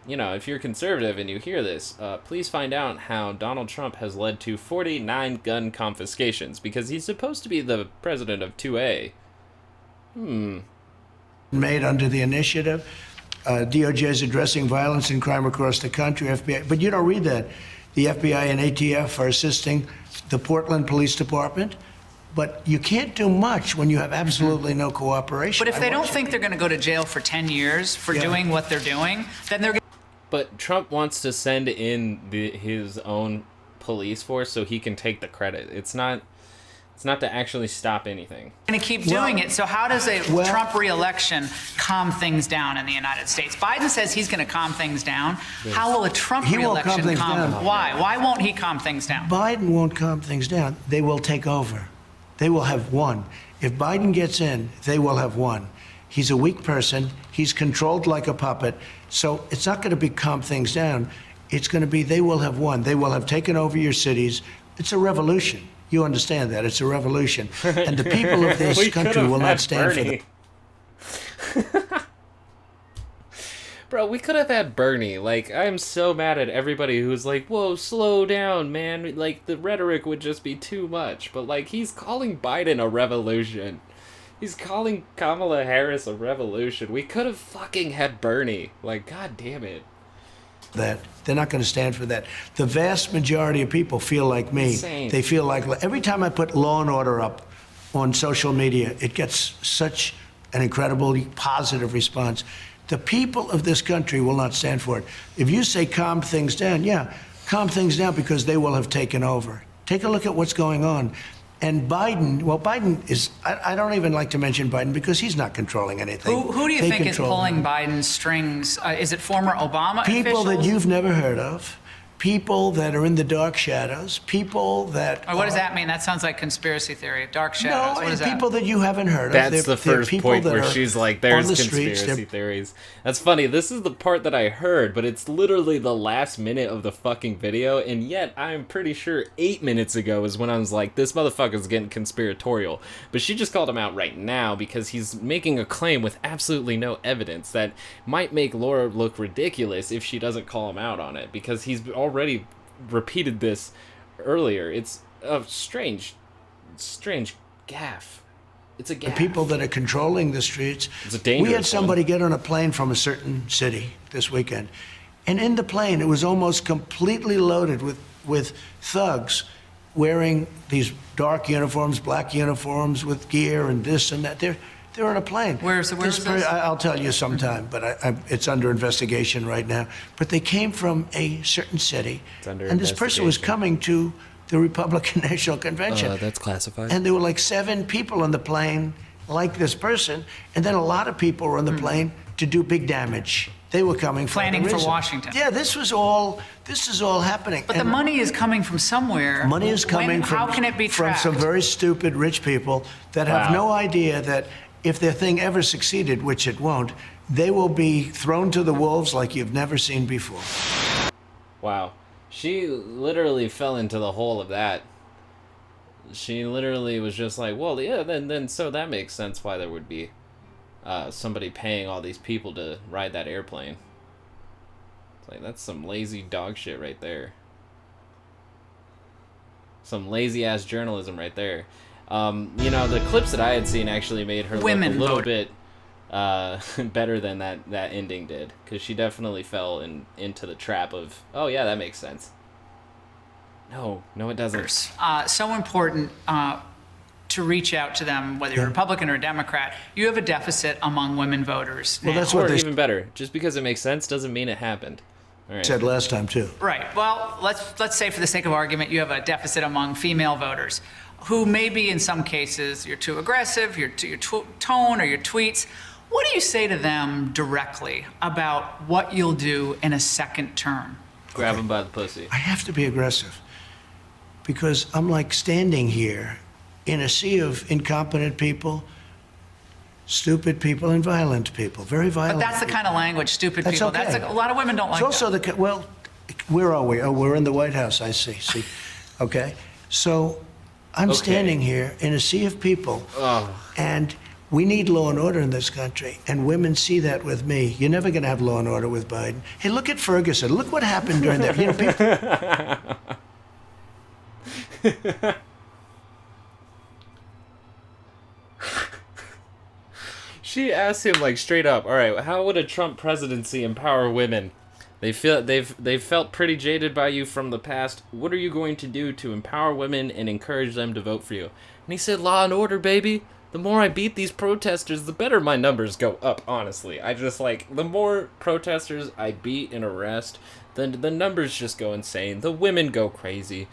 if you're conservative and you hear this, please find out how Donald Trump has led to 49 gun confiscations, because he's supposed to be the president of 2A. Made under the initiative. DOJ is addressing violence and crime across the country. FBI, but you don't read that. The FBI and ATF are assisting the Portland Police Department. But you can't do much when you have absolutely no cooperation. But if they don't think they're going to go to jail for 10 years for doing what they're doing, then they're going to... But Trump wants to send in his own police force so he can take the credit. It's not to actually stop anything. Going to keep doing it. So how does a Trump re-election calm things down in the United States? Biden says he's going to calm things down. How will a Trump re-election calm them? Why? Why won't he calm things down? Biden won't calm things down. They will take over. They will have won. If Biden gets in, they will have won. He's a weak person. He's controlled like a puppet. So it's not going to be calm things down. It's going to be they will have won. They will have taken over your cities. It's a revolution. You understand that. It's a revolution. And the people of this country will not stand for it. Bro, we could have had Bernie. Like, I'm so mad at everybody who's like, whoa, slow down, man. Like, the rhetoric would just be too much. But, like, he's calling Biden a revolution. He's calling Kamala Harris a revolution. We could have fucking had Bernie. Like, god damn it. That they're not going to stand for that. The vast majority of people feel like me. Insane. They feel like every time I put Law and Order up on social media, it gets such an incredibly positive response. The people of this country will not stand for it. If you say calm things down, yeah, calm things down because they will have taken over. Take a look at what's going on. And Biden, well, Biden is, I don't even like to mention Biden because he's not controlling anything. Who do you think is pulling Biden's strings? Is it former Obama people officials? That you've never heard of, people that are in the dark shadows, people that... What does that mean? That sounds like conspiracy theory. Dark shadows. No, What is people that you haven't heard of. That's the They're first people point that where are she's like, on there's the streets. conspiracy theories. That's funny. This is the part that I heard, but it's literally the last minute of the fucking video, and yet I'm pretty sure 8 minutes ago is when I was like, this motherfucker's getting conspiratorial. But she just called him out right now because he's making a claim with absolutely no evidence that might make Laura look ridiculous if she doesn't call him out on it, because he's already repeated this earlier. It's a strange gaffe. It's a gaffe. The people that are controlling the streets. It's a dangerous We had somebody one. get on a plane from a certain city this weekend, and in the plane it was almost completely loaded with thugs wearing these dark uniforms, black uniforms with gear and this and that. They're on a plane. Where's this? I'll tell you sometime, but it's under investigation right now. But they came from a certain city, and this person was coming to the Republican National Convention. That's classified. And there were like 7 people on the plane like this person, and then a lot of people were on the plane to do big damage. They were coming from Planning for Washington. Yeah, this is all happening. But the money is coming from somewhere. Money is coming How can it be from tracked? some very stupid rich people that have no idea that if their thing ever succeeded, which it won't, they will be thrown to the wolves like you've never seen before. Wow. She literally fell into the hole of that. She literally was just like, well, yeah, then so that makes sense why there would be somebody paying all these people to ride that airplane. It's like, that's some lazy dog shit right there. Some lazy ass journalism right there. You know, the clips that I had seen actually made her look a little bit better than that ending did, because she definitely fell into the trap of, oh yeah, that makes sense. No, it doesn't. So important to reach out to them, whether you're Republican or Democrat. You have a deficit among women voters. Well, now. that's what Or they even better, just because it makes sense doesn't mean it happened. All right. said last time too. Right. Well, let's say for the sake of argument, you have a deficit among female voters, who maybe in some cases you're too aggressive, your tone or your tweets. What do you say to them directly about what you'll do in a second term? Grab him by the pussy. I have to be aggressive because I'm like standing here in a sea of incompetent people, stupid people, and violent people. Very violent. But that's the people. kind of language, stupid That's people. okay. That's a lot of women don't like It's also that. well, where are we? Oh, we're in the White House. I see. See, okay. So I'm standing here in a sea of people, and we need law and order in this country. And women see that with me. You're never going to have law and order with Biden. Hey, look at Ferguson. Look what happened during that. You know, people. She asked him like straight up, all right, how would a Trump presidency empower women? They've felt pretty jaded by you from the past. What are you going to do to empower women and encourage them to vote for you? And he said, law and order, baby. The more I beat these protesters, the better my numbers go up, honestly. I just like, the more protesters I beat and arrest, then the numbers just go insane. The women go crazy.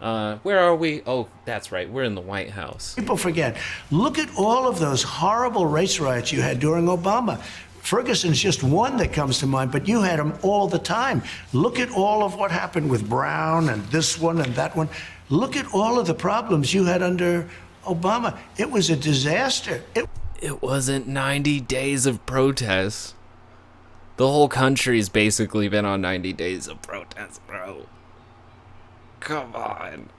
Where are we? Oh, that's right. We're in the White House. People forget. Look at all of those horrible race riots you had during Obama. Ferguson's just one that comes to mind, but you had them all the time. Look at all of what happened with Brown and this one and that one. Look at all of the problems you had under Obama. It was a disaster. It wasn't 90 days of protests. The whole country's basically been on 90 days of protests, bro. Come on.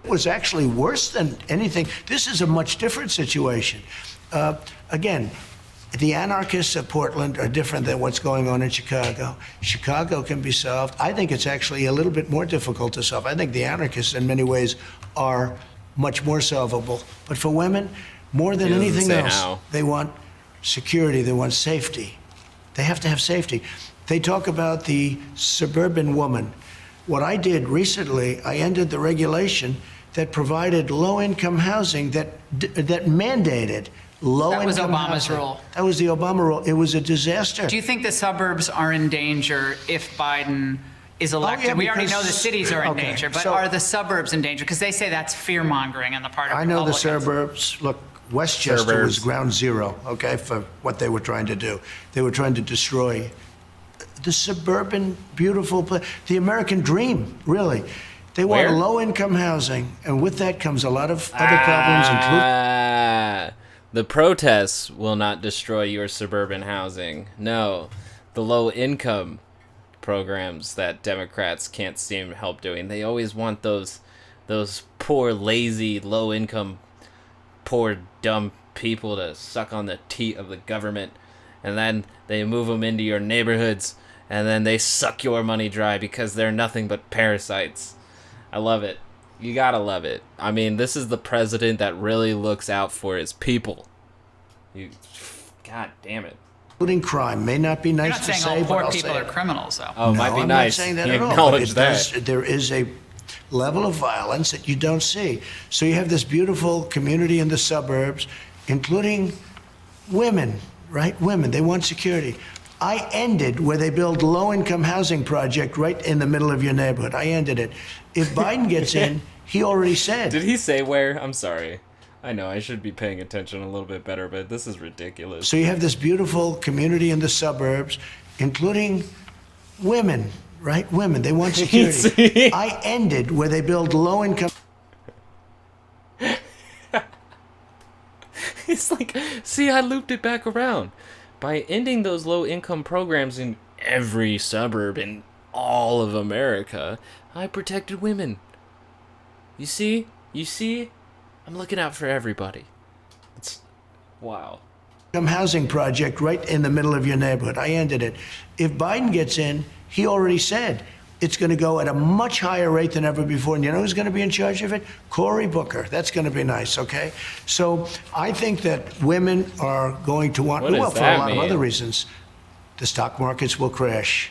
It was actually worse than anything. This is a much different situation. Again, The anarchists of Portland are different than what's going on in Chicago. Chicago can be solved. I think it's actually a little bit more difficult to solve. I think the anarchists, in many ways, are much more solvable. But for women, more than anything else, they want security, they want safety. They have to have safety. They talk about the suburban woman. What I did recently, I ended the regulation that provided low-income housing that mandated low-income housing. That was Obama's rule. That was the Obama rule. It was a disaster. Do you think the suburbs are in danger if Biden is elected? yeah, We already because- know the cities are in okay, danger, but so- are the suburbs in danger? Because they say that's fear-mongering on the part of I know the Republicans. suburbs. Look, Westchester was ground zero, okay, for what they were trying to do. They were trying to destroy the suburban, beautiful place, the American dream, really. They want Where? low-income housing, and with that comes a lot of other problems, including... The protests will not destroy your suburban housing. No, the low-income programs that Democrats can't seem to help doing. They always want those poor, lazy, low-income, poor, dumb people to suck on the teat of the government, and then they move them into your neighborhoods, and then they suck your money dry because they're nothing but parasites. I love it. You gotta love it. I mean, this is the president that really looks out for his people. God damn it. including crime. May not be You're nice not to saying say, all poor but I'll people say are it. criminals, though. Oh, it might be I'm nice. not saying that You at all. acknowledge But that. there is a level of violence that you don't see. So you have this beautiful community in the suburbs, including women, right? Women, they want security. I ended where they build low-income housing project right in the middle of your neighborhood. I ended it. If Biden gets in, he already said. Did he say where? I'm sorry. I know I should be paying attention a little bit better, but this is ridiculous. So you have this beautiful community in the suburbs, including women, right? Women, they want security. I ended where they build low-income. It's like, see, I looped it back around. By ending those low-income programs in every suburb in all of America, I protected women. You see? You see? I'm looking out for everybody. It's wow. Housing project right in the middle of your neighborhood. I ended it. If Biden gets in, he already said it's going to go at a much higher rate than ever before. And you know who's going to be in charge of it? Cory Booker. That's going to be nice, okay? So I think that women are going to want, What does well, for a that lot of mean? other reasons, the stock markets will crash.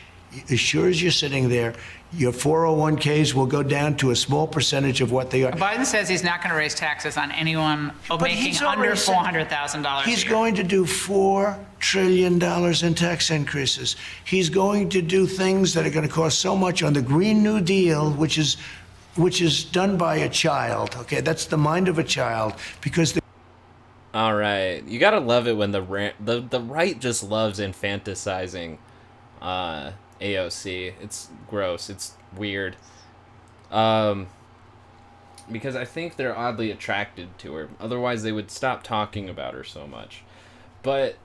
As sure as you're sitting there, your 401ks will go down to a small percentage of what they are. Biden says he's not going to raise taxes on anyone making he's under already said- $400,000 He's a year. going to do $4 trillion in tax increases. He's going to do things that are going to cost so much on the Green New Deal, which is done by a child. Okay, that's the mind of a child, because All right, you gotta love it when the right just loves infanticizing AOC. It's gross. It's weird. Because I think they're oddly attracted to her. Otherwise, they would stop talking about her so much. But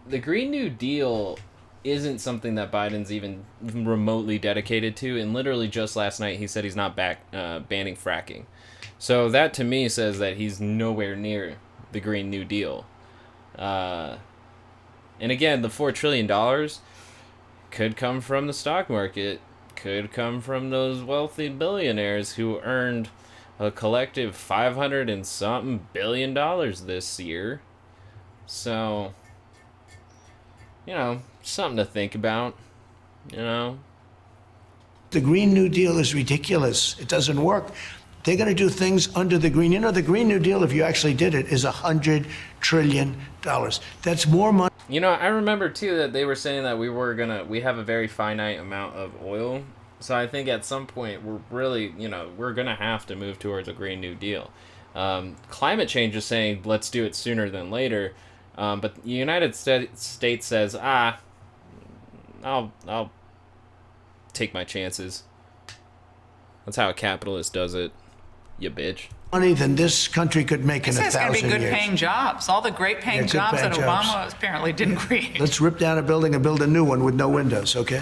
the Green New Deal isn't something that Biden's even remotely dedicated to. And literally just last night, he said he's not banning fracking. So that to me says that he's nowhere near the Green New Deal. And again, the $4 trillion could come from the stock market, could come from those wealthy billionaires who earned a collective $500 and something billion this year. So, you know, something to think about, you know. the Green New Deal is ridiculous. It doesn't work. They're going to do things under the Green. You know, the Green New Deal, if you actually did it, is $100 trillion. That's more money. You know, I remember too that they were saying that we have a very finite amount of oil. So I think at some point we're really, we're going to have to move towards a Green New Deal. Climate change is saying let's do it sooner than later. But the United States says, I'll take my chances. That's how a capitalist does it, you bitch. Money than this country could make in He says it's 1,000 going to years. be good-paying jobs. All the great-paying jobs that good-paying jobs. Obama apparently didn't create. Let's rip down a building and build a new one with no windows, okay?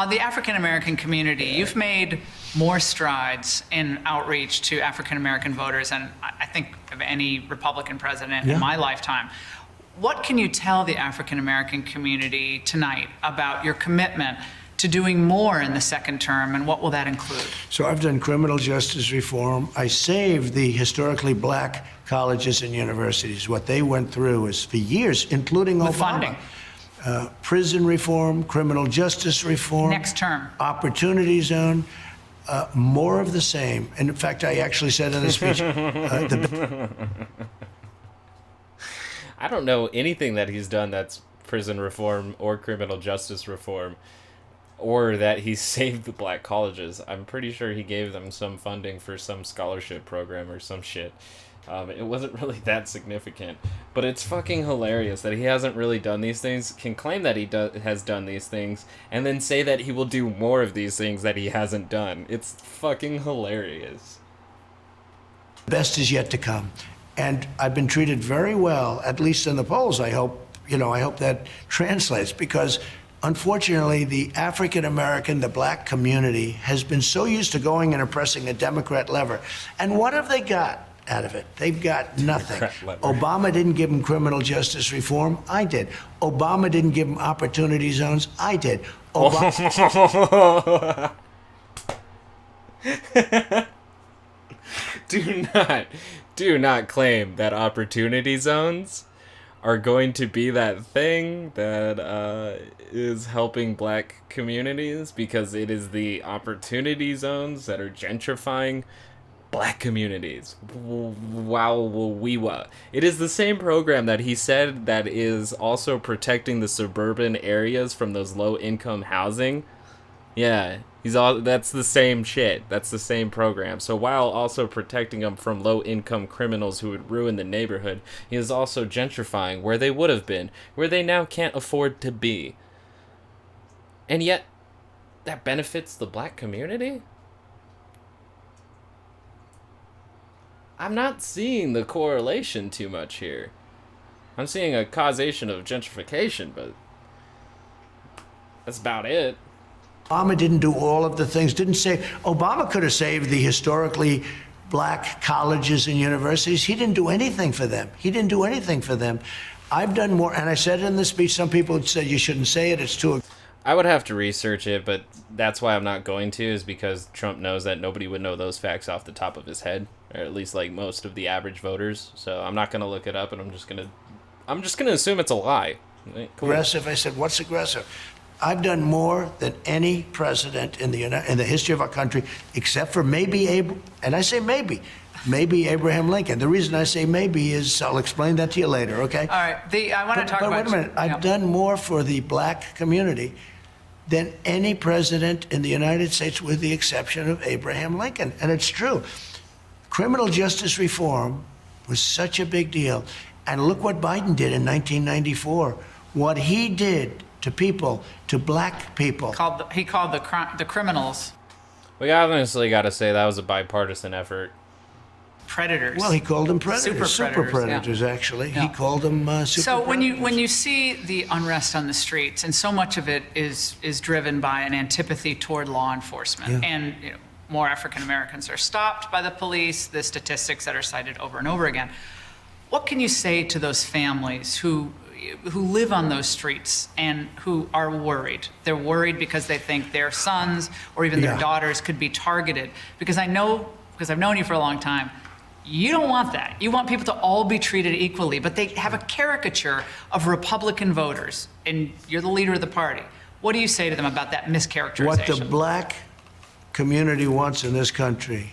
The African-American community, you've made more strides in outreach to African-American voters than I think of any Republican president in my lifetime. What can you tell the African American community tonight about your commitment to doing more in the second term, and what will that include? So I've done criminal justice reform. I saved the historically black colleges and universities. What they went through is for years, including With Obama. funding. Prison reform, criminal justice reform. Next term. Opportunity zone. More of the same. And in fact, I actually said in a speech, I don't know anything that he's done that's prison reform or criminal justice reform, or that he saved the black colleges. I'm pretty sure he gave them some funding for some scholarship program or some shit. It wasn't really that significant, but it's fucking hilarious that he hasn't really done these things, can claim that he has done these things, and then say that he will do more of these things that he hasn't done. It's fucking hilarious. the best is yet to come. And I've been treated very well, at least in the polls. I hope that translates, because unfortunately, the African American, the black community has been so used to going and oppressing a Democrat lever. And what have they got out of it? They've got nothing. Obama didn't give them criminal justice reform. I did. Obama didn't give them opportunity zones. I did. Do not claim that opportunity zones are going to be that thing that is helping black communities, because it is the opportunity zones that are gentrifying black communities. Wow. It is the same program that he said that is also protecting the suburban areas from those low-income housing. Yeah, that's the same shit. That's the same program. So while also protecting them from low-income criminals who would ruin the neighborhood, he is also gentrifying where they would have been, where they now can't afford to be. And yet, that benefits the black community? I'm not seeing the correlation too much here. I'm seeing a causation of gentrification, but that's about it. Obama didn't do all of the things, Obama could have saved the historically black colleges and universities. He didn't do anything for them. I've done more, and I said it in the speech. Some people said you shouldn't say it, it's too... I would have to research it, but that's why I'm not going to, is because Trump knows that nobody would know those facts off the top of his head, or at least like most of the average voters. So I'm not going to look it up, and I'm just going to assume it's a lie. Cool. Aggressive. I said, what's aggressive? I've done more than any president in the history of our country, except for maybe Abraham Lincoln. The reason I say maybe is I'll explain that to you later, okay? All right. I want to talk about... Wait a minute. I've done more for the black community than any president in the United States, with the exception of Abraham Lincoln. And it's true. Criminal justice reform was such a big deal. And look what Biden did in 1994. What he did to people, to black people. He called the criminals... We honestly got to say that was a bipartisan effort. Predators. Well, he called them predators. Super predators, yeah. Actually. Yeah. He called them super So predators. when you see the unrest on the streets, and so much of it is driven by an antipathy toward law enforcement, and more African Americans are stopped by the police, the statistics that are cited over and over again, what can you say to those families who live on those streets and who are worried? They're worried because they think their sons or even their daughters could be targeted. Because I've known you for a long time, you don't want that. You want people to all be treated equally, but they have a caricature of Republican voters, and you're the leader of the party. What do you say to them about that mischaracterization? What the black community wants in this country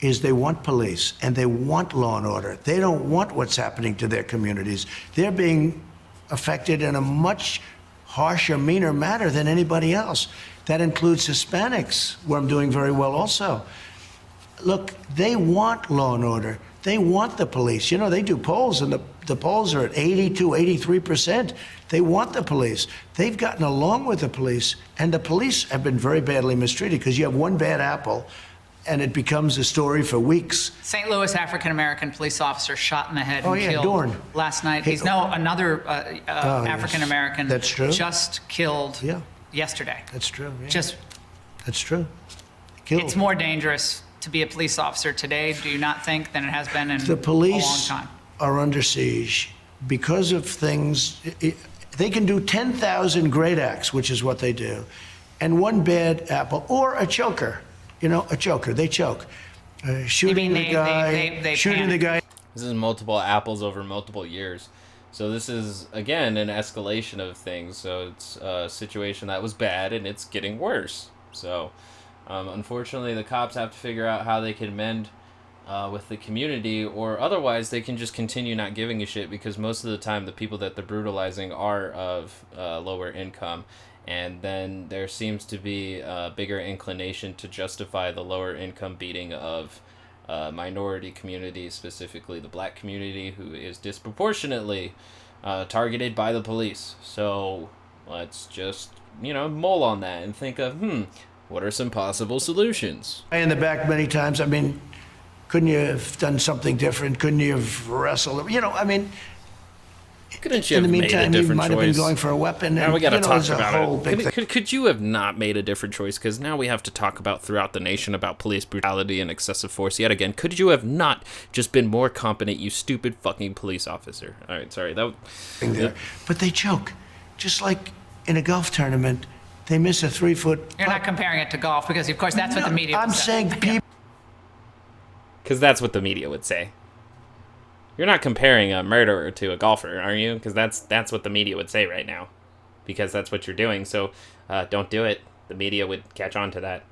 is they want police and they want law and order. They don't want what's happening to their communities. They're being affected in a much harsher, meaner manner than anybody else. That includes Hispanics, where I'm doing very well also. Look, they want law and order. They want the police. They do polls, and the polls are at 82, 83%. They want the police. They've gotten along with the police, and the police have been very badly mistreated, because you have one bad apple, and it becomes a story for weeks. St. Louis African-American police officer shot in the head and killed Dorn. Last night. Another African-American That's true. just killed yesterday. That's true. Yeah. That's true. Killed. It's more dangerous to be a police officer today, do you not think, than it has been in the police a long time? Are under siege. because of things, they can do 10,000 great acts, which is what they do, and one bad apple or a choker. You know, a choker. They choke. Shooting the guy. Shooting the guy. This is multiple apples over multiple years. So this is, again, an escalation of things. So it's a situation that was bad, and it's getting worse. So, unfortunately, the cops have to figure out how they can mend with the community, or otherwise they can just continue not giving a shit, because most of the time the people that they're brutalizing are of lower income. And then there seems to be a bigger inclination to justify the lower income beating of minority communities, specifically the black community, who is disproportionately targeted by the police. So let's just, mull on that and think of, what are some possible solutions? In the back many times. I mean, couldn't you have done something different? Couldn't you have wrestled? Couldn't you in the have made a meantime, you different might have been choice? going for a weapon. Now And, we got to talk it's a about whole it. big thing. Could you have not made a different choice? Because now we have to talk about throughout the nation about police brutality and excessive force yet again. Could you have not just been more competent, you stupid fucking police officer? All right, sorry. There. But they choke. Just like in a golf tournament, they miss a 3-foot. You're not comparing it to golf because, of course, that's what the media I'm would say. saying people. Because that's what the media would say. You're not comparing a murderer to a golfer, are you? Because that's what the media would say right now. Because that's what you're doing. So don't do it. The media would catch on to that.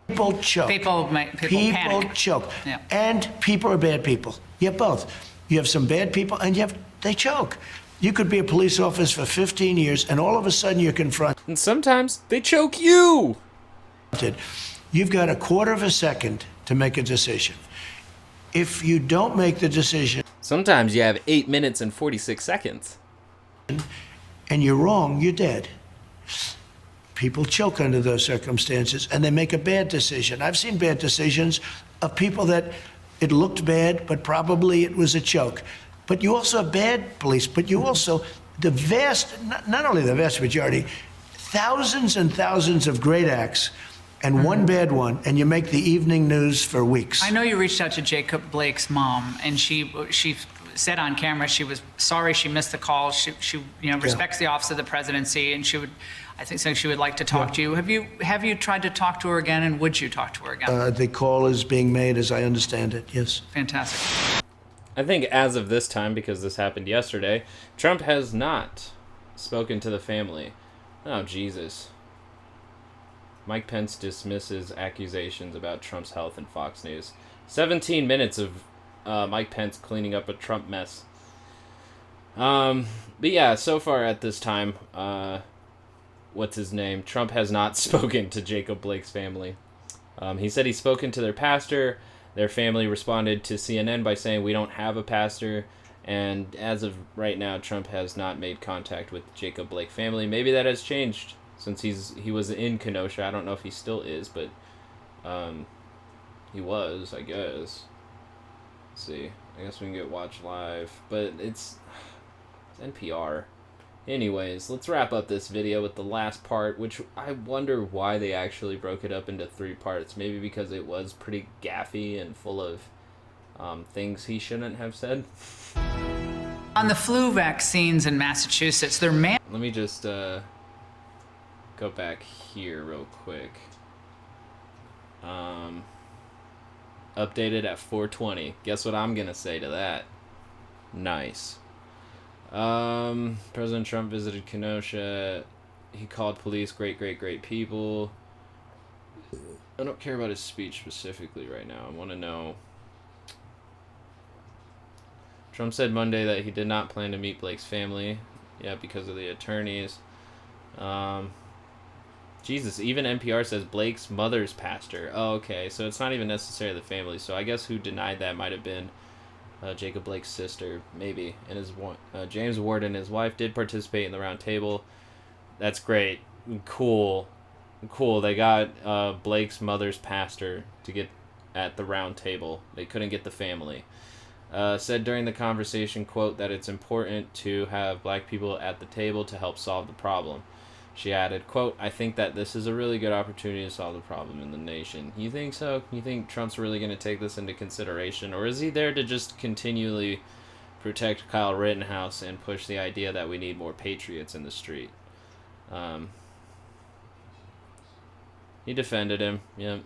People choke. People panic. Choke. Yeah. And people are bad people. You have both. You have some bad people, and they choke. You could be a police officer for 15 years, and all of a sudden you're confronted. And sometimes they choke you. You've got a quarter of a second to make a decision. If you don't make the decision, sometimes you have 8 minutes and 46 seconds. And you're wrong, you're dead. People choke under those circumstances, and they make a bad decision. I've seen bad decisions of people that it looked bad, but probably it was a choke. But you also have bad police, but you also, not only the vast majority, thousands and thousands of great acts and one bad one, and you make the evening news for weeks. I know you reached out to Jacob Blake's mom, and she said on camera she was sorry she missed the call. She respects the office of the presidency, and I think she would like to talk to you. Have you tried to talk to her again, and would you talk to her again? The call is being made, as I understand it. Yes. Fantastic. I think as of this time, because this happened yesterday, Trump has not spoken to the family. Oh, Jesus. Mike Pence dismisses accusations about Trump's health in Fox News. 17 minutes of Mike Pence cleaning up a Trump mess. But yeah, so far at this time, what's his name? Trump has not spoken to Jacob Blake's family. He said he's spoken to their pastor. Their family responded to CNN by saying, "We don't have a pastor." And as of right now, Trump has not made contact with Jacob Blake family. Maybe that has changed since he was in Kenosha. I don't know if he still is, but he was, I guess. Let's see. I guess we can get watch live, but it's NPR. Anyways, let's wrap up this video with the last part, which I wonder why they actually broke it up into 3 parts. Maybe because it was pretty gaffy and full of things he shouldn't have said. On the flu vaccines in Massachusetts, they're Let me just go back here real quick. Updated at 4:20. Guess what I'm gonna say to that? Nice. President Trump visited Kenosha. He called police great people. I don't care about his speech specifically right now. I want to know. Trump said Monday that he did not plan to meet Blake's family. Yeah, because of the attorneys. Jesus, even NPR says Blake's mother's pastor. Oh, okay. So it's not even necessarily the family. So I guess who denied that might have been Jacob Blake's sister, maybe. And his James Ward and his wife did participate in the round table. That's great. Cool. They got Blake's mother's pastor to get at the round table. They couldn't get the family. Said during the conversation, quote, that it's important to have black people at the table to help solve the problem. She added, quote, I think that this is a really good opportunity to solve the problem in the nation. You think so? You think Trump's really going to take this into consideration? Or is he there to just continually protect Kyle Rittenhouse and push the idea that we need more patriots in the street. He defended him. Yep.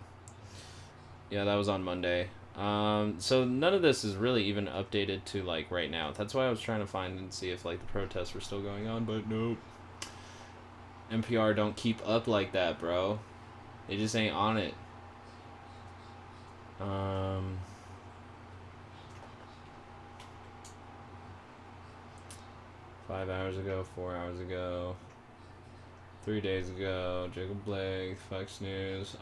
Yeah, that was on Monday. So none of this is really even updated to like right now. That's why I was trying to find and see if like the protests were still going on, but nope. NPR don't keep up like that, bro. They just ain't on it. 5 hours ago, 4 hours ago, 3 days ago, Jacob Blake, Fox News.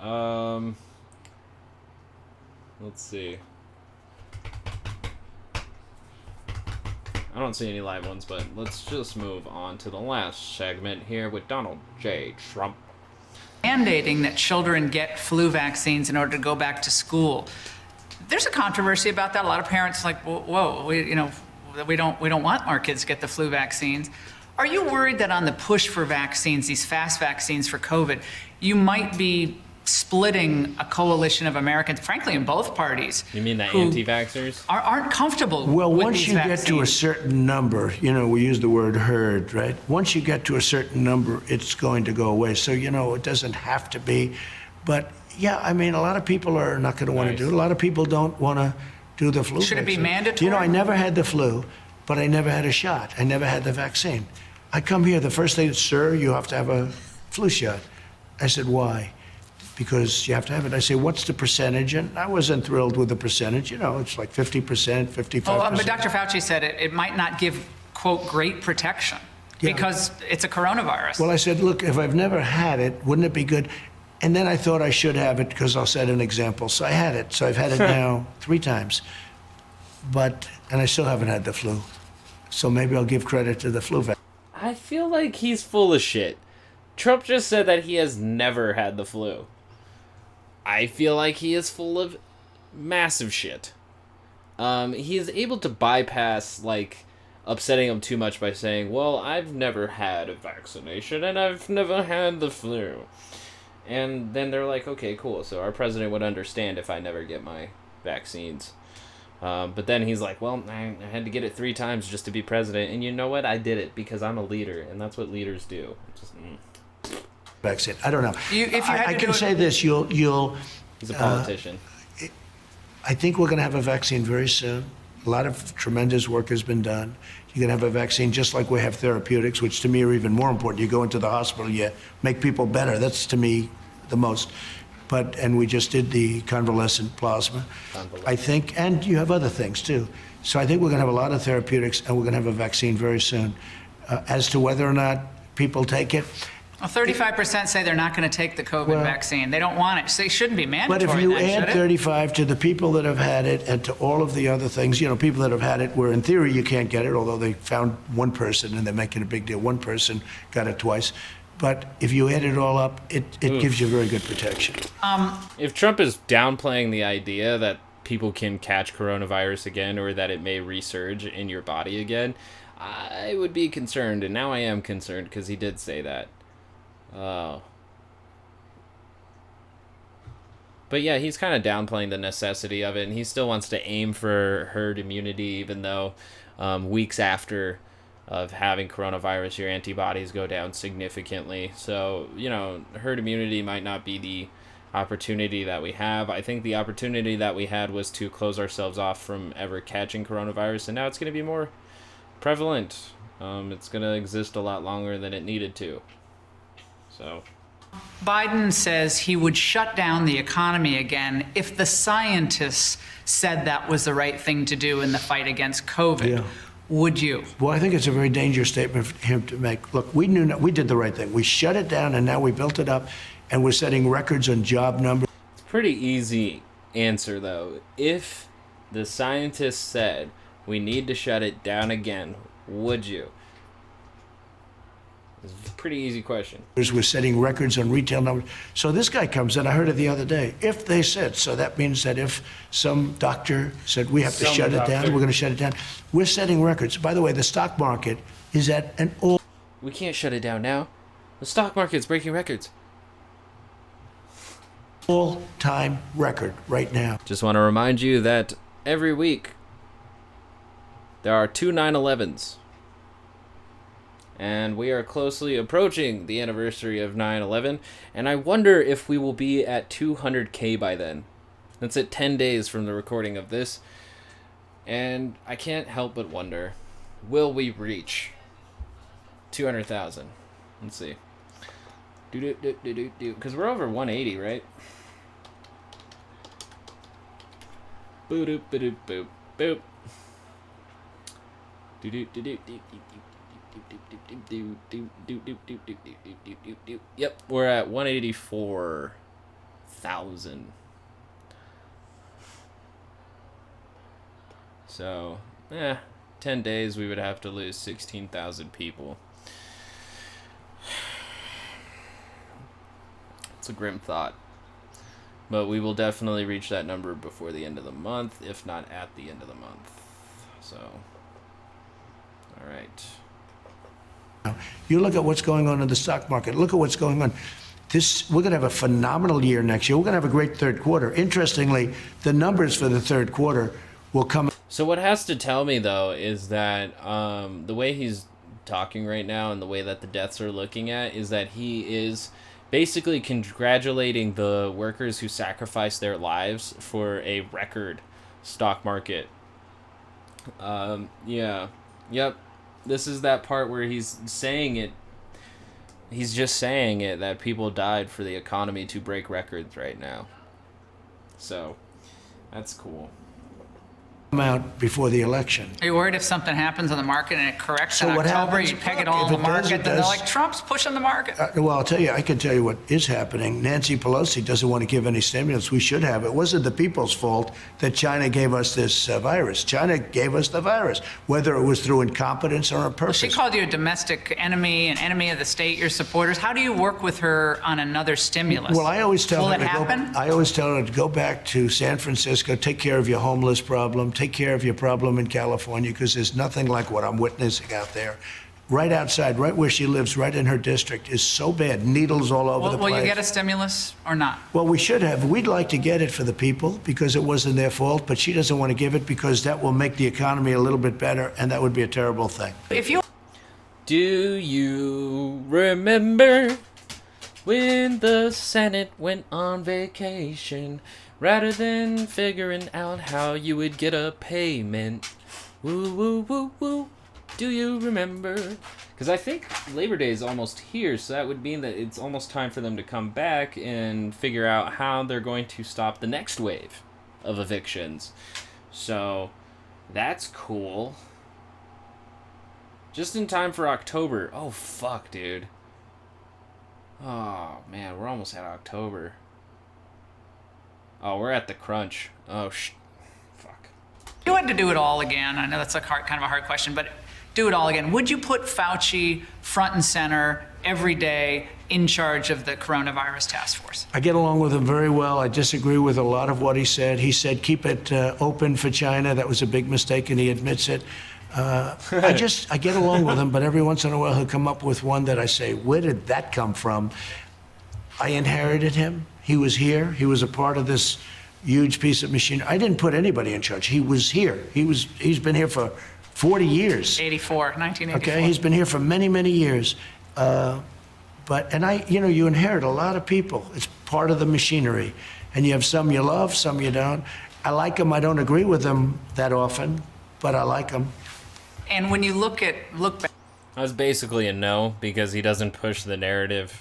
Let's see. I don't see any live ones, but let's just move on to the last segment here with Donald J. Trump. Mandating that children get flu vaccines in order to go back to school. There's a controversy about that. A lot of parents are like, whoa, we don't want our kids to get the flu vaccines. Are you worried that on the push for vaccines, these fast vaccines for COVID, you might be splitting a coalition of Americans, frankly, in both parties? You mean the anti-vaxxers? Aren't comfortable Well, with once these you vaccines. get to a certain number, we use the word herd, right? Once you get to a certain number, it's going to go away. So, it doesn't have to be. But, yeah, I mean, a lot of people are not going to want to do it. A lot of people don't want to do the flu Should it be vaccine. mandatory? I never had the flu, but I never had a shot. I never had the vaccine. I come here, the first thing, sir, you have to have a flu shot. I said, why? Because you have to have it. I say, what's the percentage? And I wasn't thrilled with the percentage. It's like 50%, 55%. But Dr. Fauci said it might not give, quote, great protection because it's a coronavirus. Well, I said, look, if I've never had it, wouldn't it be good? And then I thought I should have it because I'll set an example. So I had it. So I've had it now 3 times. And I still haven't had the flu. So maybe I'll give credit to the flu vaccine. I feel like he's full of shit. Trump just said that he has never had the flu. I feel like he is full of massive shit. He is able to bypass, upsetting him too much by saying, well, I've never had a vaccination and I've never had the flu. And then they're like, okay, cool. So our president would understand if I never get my vaccines. But then he's like, well, I had to get it 3 times just to be president. And you know what? I did it because I'm a leader. And that's what leaders do. Vaccine. I don't know. I can say this. You'll. He's a politician. I think we're going to have a vaccine very soon. A lot of tremendous work has been done. You're going to have a vaccine just like we have therapeutics, which to me are even more important. You go into the hospital, you make people better. That's to me the most. And we just did the convalescent plasma. I think, and you have other things too. So I think we're going to have a lot of therapeutics and we're going to have a vaccine very soon. As to whether or not people take it, Well, 35% say they're not going to take the COVID vaccine. They don't want it. So they shouldn't be mandatory. But if you then, add 35 to the people that have had it and to all of the other things, people that have had it, where in theory you can't get it, although they found one person and they're making a big deal. One person got it twice. But if you add it all up, it gives you very good protection. If Trump is downplaying the idea that people can catch coronavirus again or that it may resurge in your body again, I would be concerned. And now I am concerned because he did say that. Oh. But yeah, he's kind of downplaying the necessity of it, and he still wants to aim for herd immunity, even though weeks after of having coronavirus, your antibodies go down significantly. So, herd immunity might not be the opportunity that we have. I think the opportunity that we had was to close ourselves off from ever catching coronavirus, and now it's going to be more prevalent. It's going to exist a lot longer than it needed to. So Biden says he would shut down the economy again if the scientists said that was the right thing to do in the fight against COVID. Yeah. Would you? Well, I think it's a very dangerous statement for him to make. Look, we did the right thing. We shut it down, and now we built it up, and we're setting records on job numbers. It's a pretty easy answer, though. If the scientists said we need to shut it down again, would you? It's a pretty easy question. We're setting records on retail numbers. So this guy comes in, I heard it the other day, if they said, so that means that if some doctor said we have to shut it down, we're going to shut it down. We're setting records. By the way, the stock market is at an We can't shut it down now. The stock market's breaking records. all-time record right now. Just want to remind you that every week There are 2 9/11s. And we are closely approaching the anniversary of 9/11, and I wonder if we will be at 200K by then. That's at 10 days from the recording of this, and I can't help but wonder, will we reach 200,000? Let's see. Because we're over 180, right? Boop boop boop boop. Yep, we're at 184,000. So, 10 days we would have to lose 16,000 people. It's a grim thought. But we will definitely reach that number before the end of the month, if not at the end of the month. So, all right. You look at what's going on in the stock market. Look at what's going on. We're going to have a phenomenal year next year. We're going to have a great third quarter. Interestingly, the numbers for the third quarter will come. So what has to tell me, though, is that the way he's talking right now and the way that the deaths are looking at is that he is basically congratulating the workers who sacrificed their lives for a record stock market. Yeah. Yep. This is that part where he's saying it. He's just saying it, that people died for the economy to break records right now. So, that's cool. Out before the election. Are you worried if something happens in the market and it corrects in what October, happens? you peg it Look, all in if the it does, market, it then they're does. like, Trump's pushing the market. Well, I'll tell you, I can tell you what is happening. Nancy Pelosi doesn't want to give any stimulus. We should have. It wasn't the people's fault that China gave us this virus. China gave us the virus, whether it was through incompetence or on purpose. She called you a domestic enemy, an enemy of the state, your supporters. How do you work with her on another stimulus? Well, I always tell Will her it to happen? I always tell her to go back to San Francisco, take care of your homeless problem, take care of your problem in California, because there's nothing like what I'm witnessing out there. Right outside, right where she lives, right in her district, is so bad. Needles all over the place. Will you get a stimulus or not? Well, we should have. We'd like to get it for the people because it wasn't their fault, but she doesn't want to give it because that will make the economy a little bit better, and that would be a terrible thing. If you Do you remember when the Senate went on vacation rather than figuring out how you would get a payment? Woo, woo, woo, woo. Do you remember? Because I think Labor Day is almost here, so that would mean that it's almost time for them to come back and figure out how they're going to stop the next wave of evictions. So, that's cool. Just in time for October. Oh, fuck, dude. Oh, man, we're almost at October. Oh, we're at the crunch. Oh, fuck. If you had to do it all again, I know that's kind of a hard question, but do it all again. Would you put Fauci front and center every day in charge of the coronavirus task force? I get along with him very well. I disagree with a lot of what he said. He said keep it open for China. That was a big mistake, and he admits it. I get along with him, but every once in a while he'll come up with one that I say, where did that come from? I inherited him. He was here. He was a part of this huge piece of machinery. I didn't put anybody in charge. He was here. He's been here for 40 years. 1984. Okay, he's been here for many, many years. You inherit a lot of people. It's part of the machinery. And you have some you love, some you don't. I like them. I don't agree with them that often, but I like them. And when you look back. That was basically a no, because he doesn't push the narrative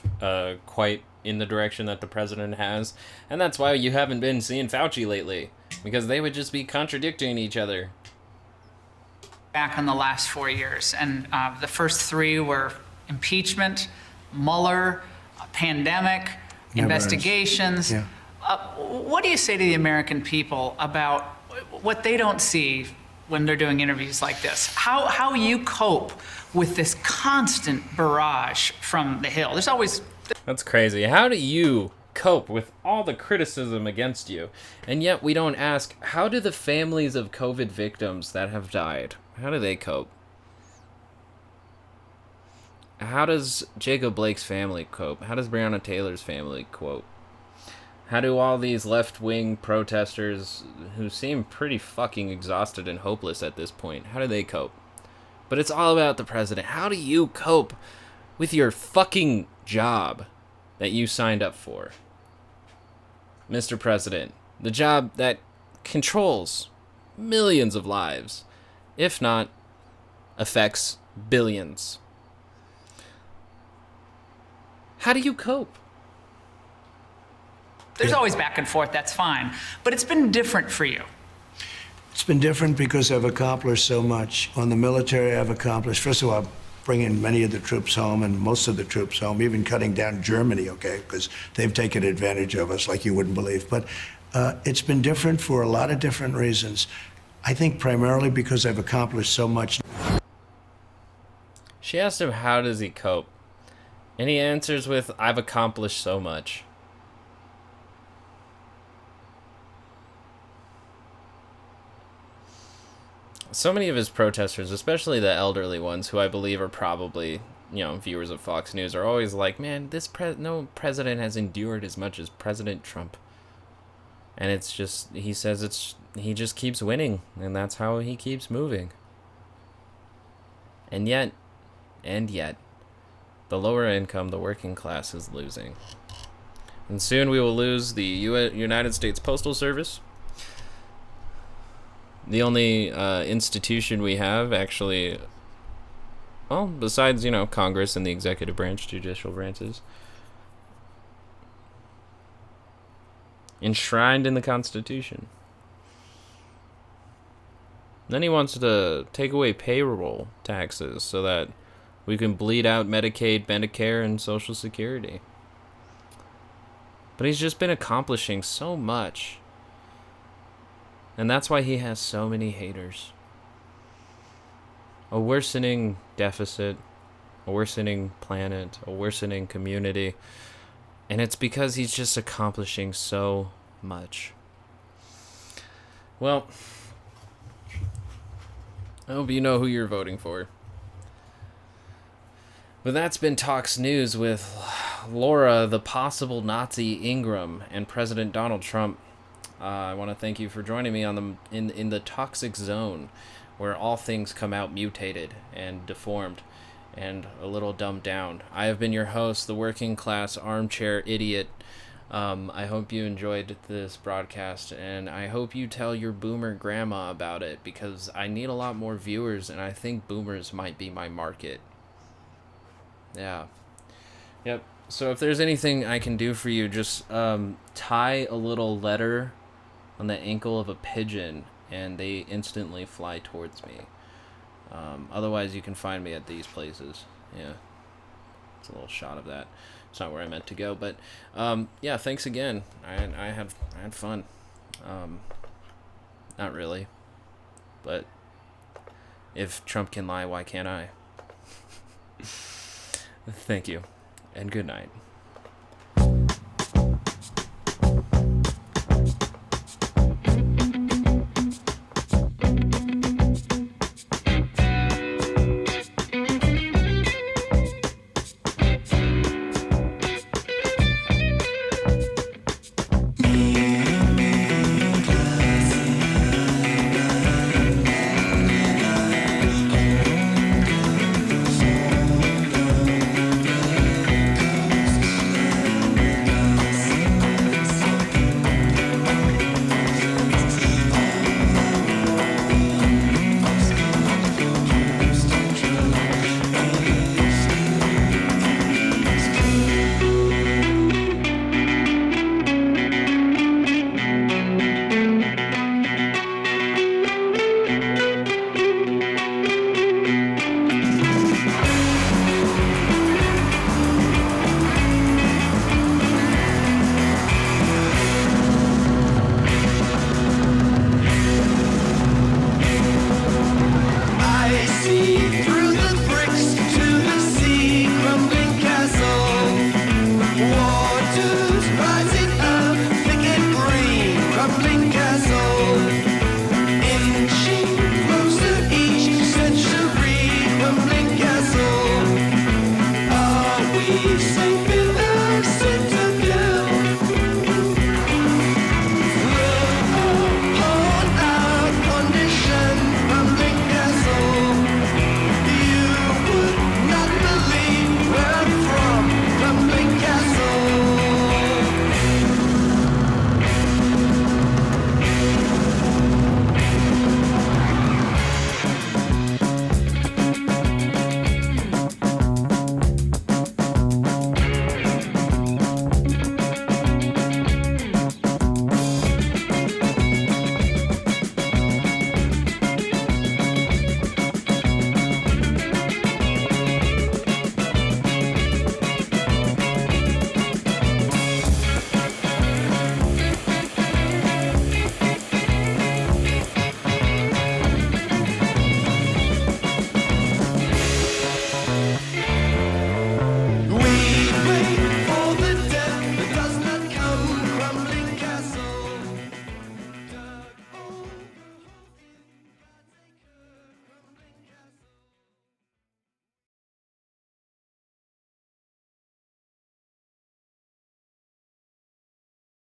quite in the direction that the president has. And that's why you haven't been seeing Fauci lately, because they would just be contradicting each other. Back on the last 4 years, and the first 3 were impeachment, Mueller, pandemic, investigations. Yeah. What do you say to the American people about what they don't see when they're doing interviews like this? How you cope with this constant barrage from the Hill? There's always... That's crazy. How do you cope with all the criticism against you? And yet we don't ask, how do the families of COVID victims that have died, how do they cope? How does Jacob Blake's family cope? How does Breonna Taylor's family cope? How do all these left-wing protesters who seem pretty fucking exhausted and hopeless at this point, how do they cope? But it's all about the president. How do you cope with your fucking job that you signed up for? Mr. President, the job that controls millions of lives, if not affects billions. How do you cope? There's always back and forth, that's fine. But it's been different for you. It's been different because I've accomplished so much. On the military, I've accomplished, first of all, bringing many of the troops home and most of the troops home, even cutting down Germany, okay, because they've taken advantage of us like you wouldn't believe. But it's been different for a lot of different reasons. I think primarily because I've accomplished so much. She asked him, how does he cope? And he answers with, I've accomplished so much. So many of his protesters, especially the elderly ones, who I believe are probably, viewers of Fox News, are always like, man, no president has endured as much as President Trump. And it's just, he says he just keeps winning, and that's how he keeps moving. And yet, the lower income, the working class is losing. And soon we will lose the United States Postal Service. The only institution we have, actually, well, besides, Congress and the executive branch, judicial branches, enshrined in the Constitution. Then he wants to take away payroll taxes so that we can bleed out Medicaid, Medicare, and Social Security. But he's just been accomplishing so much. And that's why he has so many haters. A worsening deficit, a worsening planet, a worsening community. And it's because he's just accomplishing so much. Well, I hope you know who you're voting for. But that's been Talks News with Laura, the possible Nazi Ingram, and President Donald Trump. I want to thank you for joining me on in the toxic zone, where all things come out mutated and deformed and a little dumbed down. I have been your host, the working class armchair idiot. I hope you enjoyed this broadcast, and I hope you tell your boomer grandma about it, because I need a lot more viewers, and I think boomers might be my market. Yeah. Yep. So if there's anything I can do for you, just tie a little letter on the ankle of a pigeon, and they instantly fly towards me. Otherwise, you can find me at these places. Yeah. It's a little shot of that. It's not where I meant to go, but yeah, thanks again. I had fun. Not really. But if Trump can lie, why can't I? Thank you, and good night.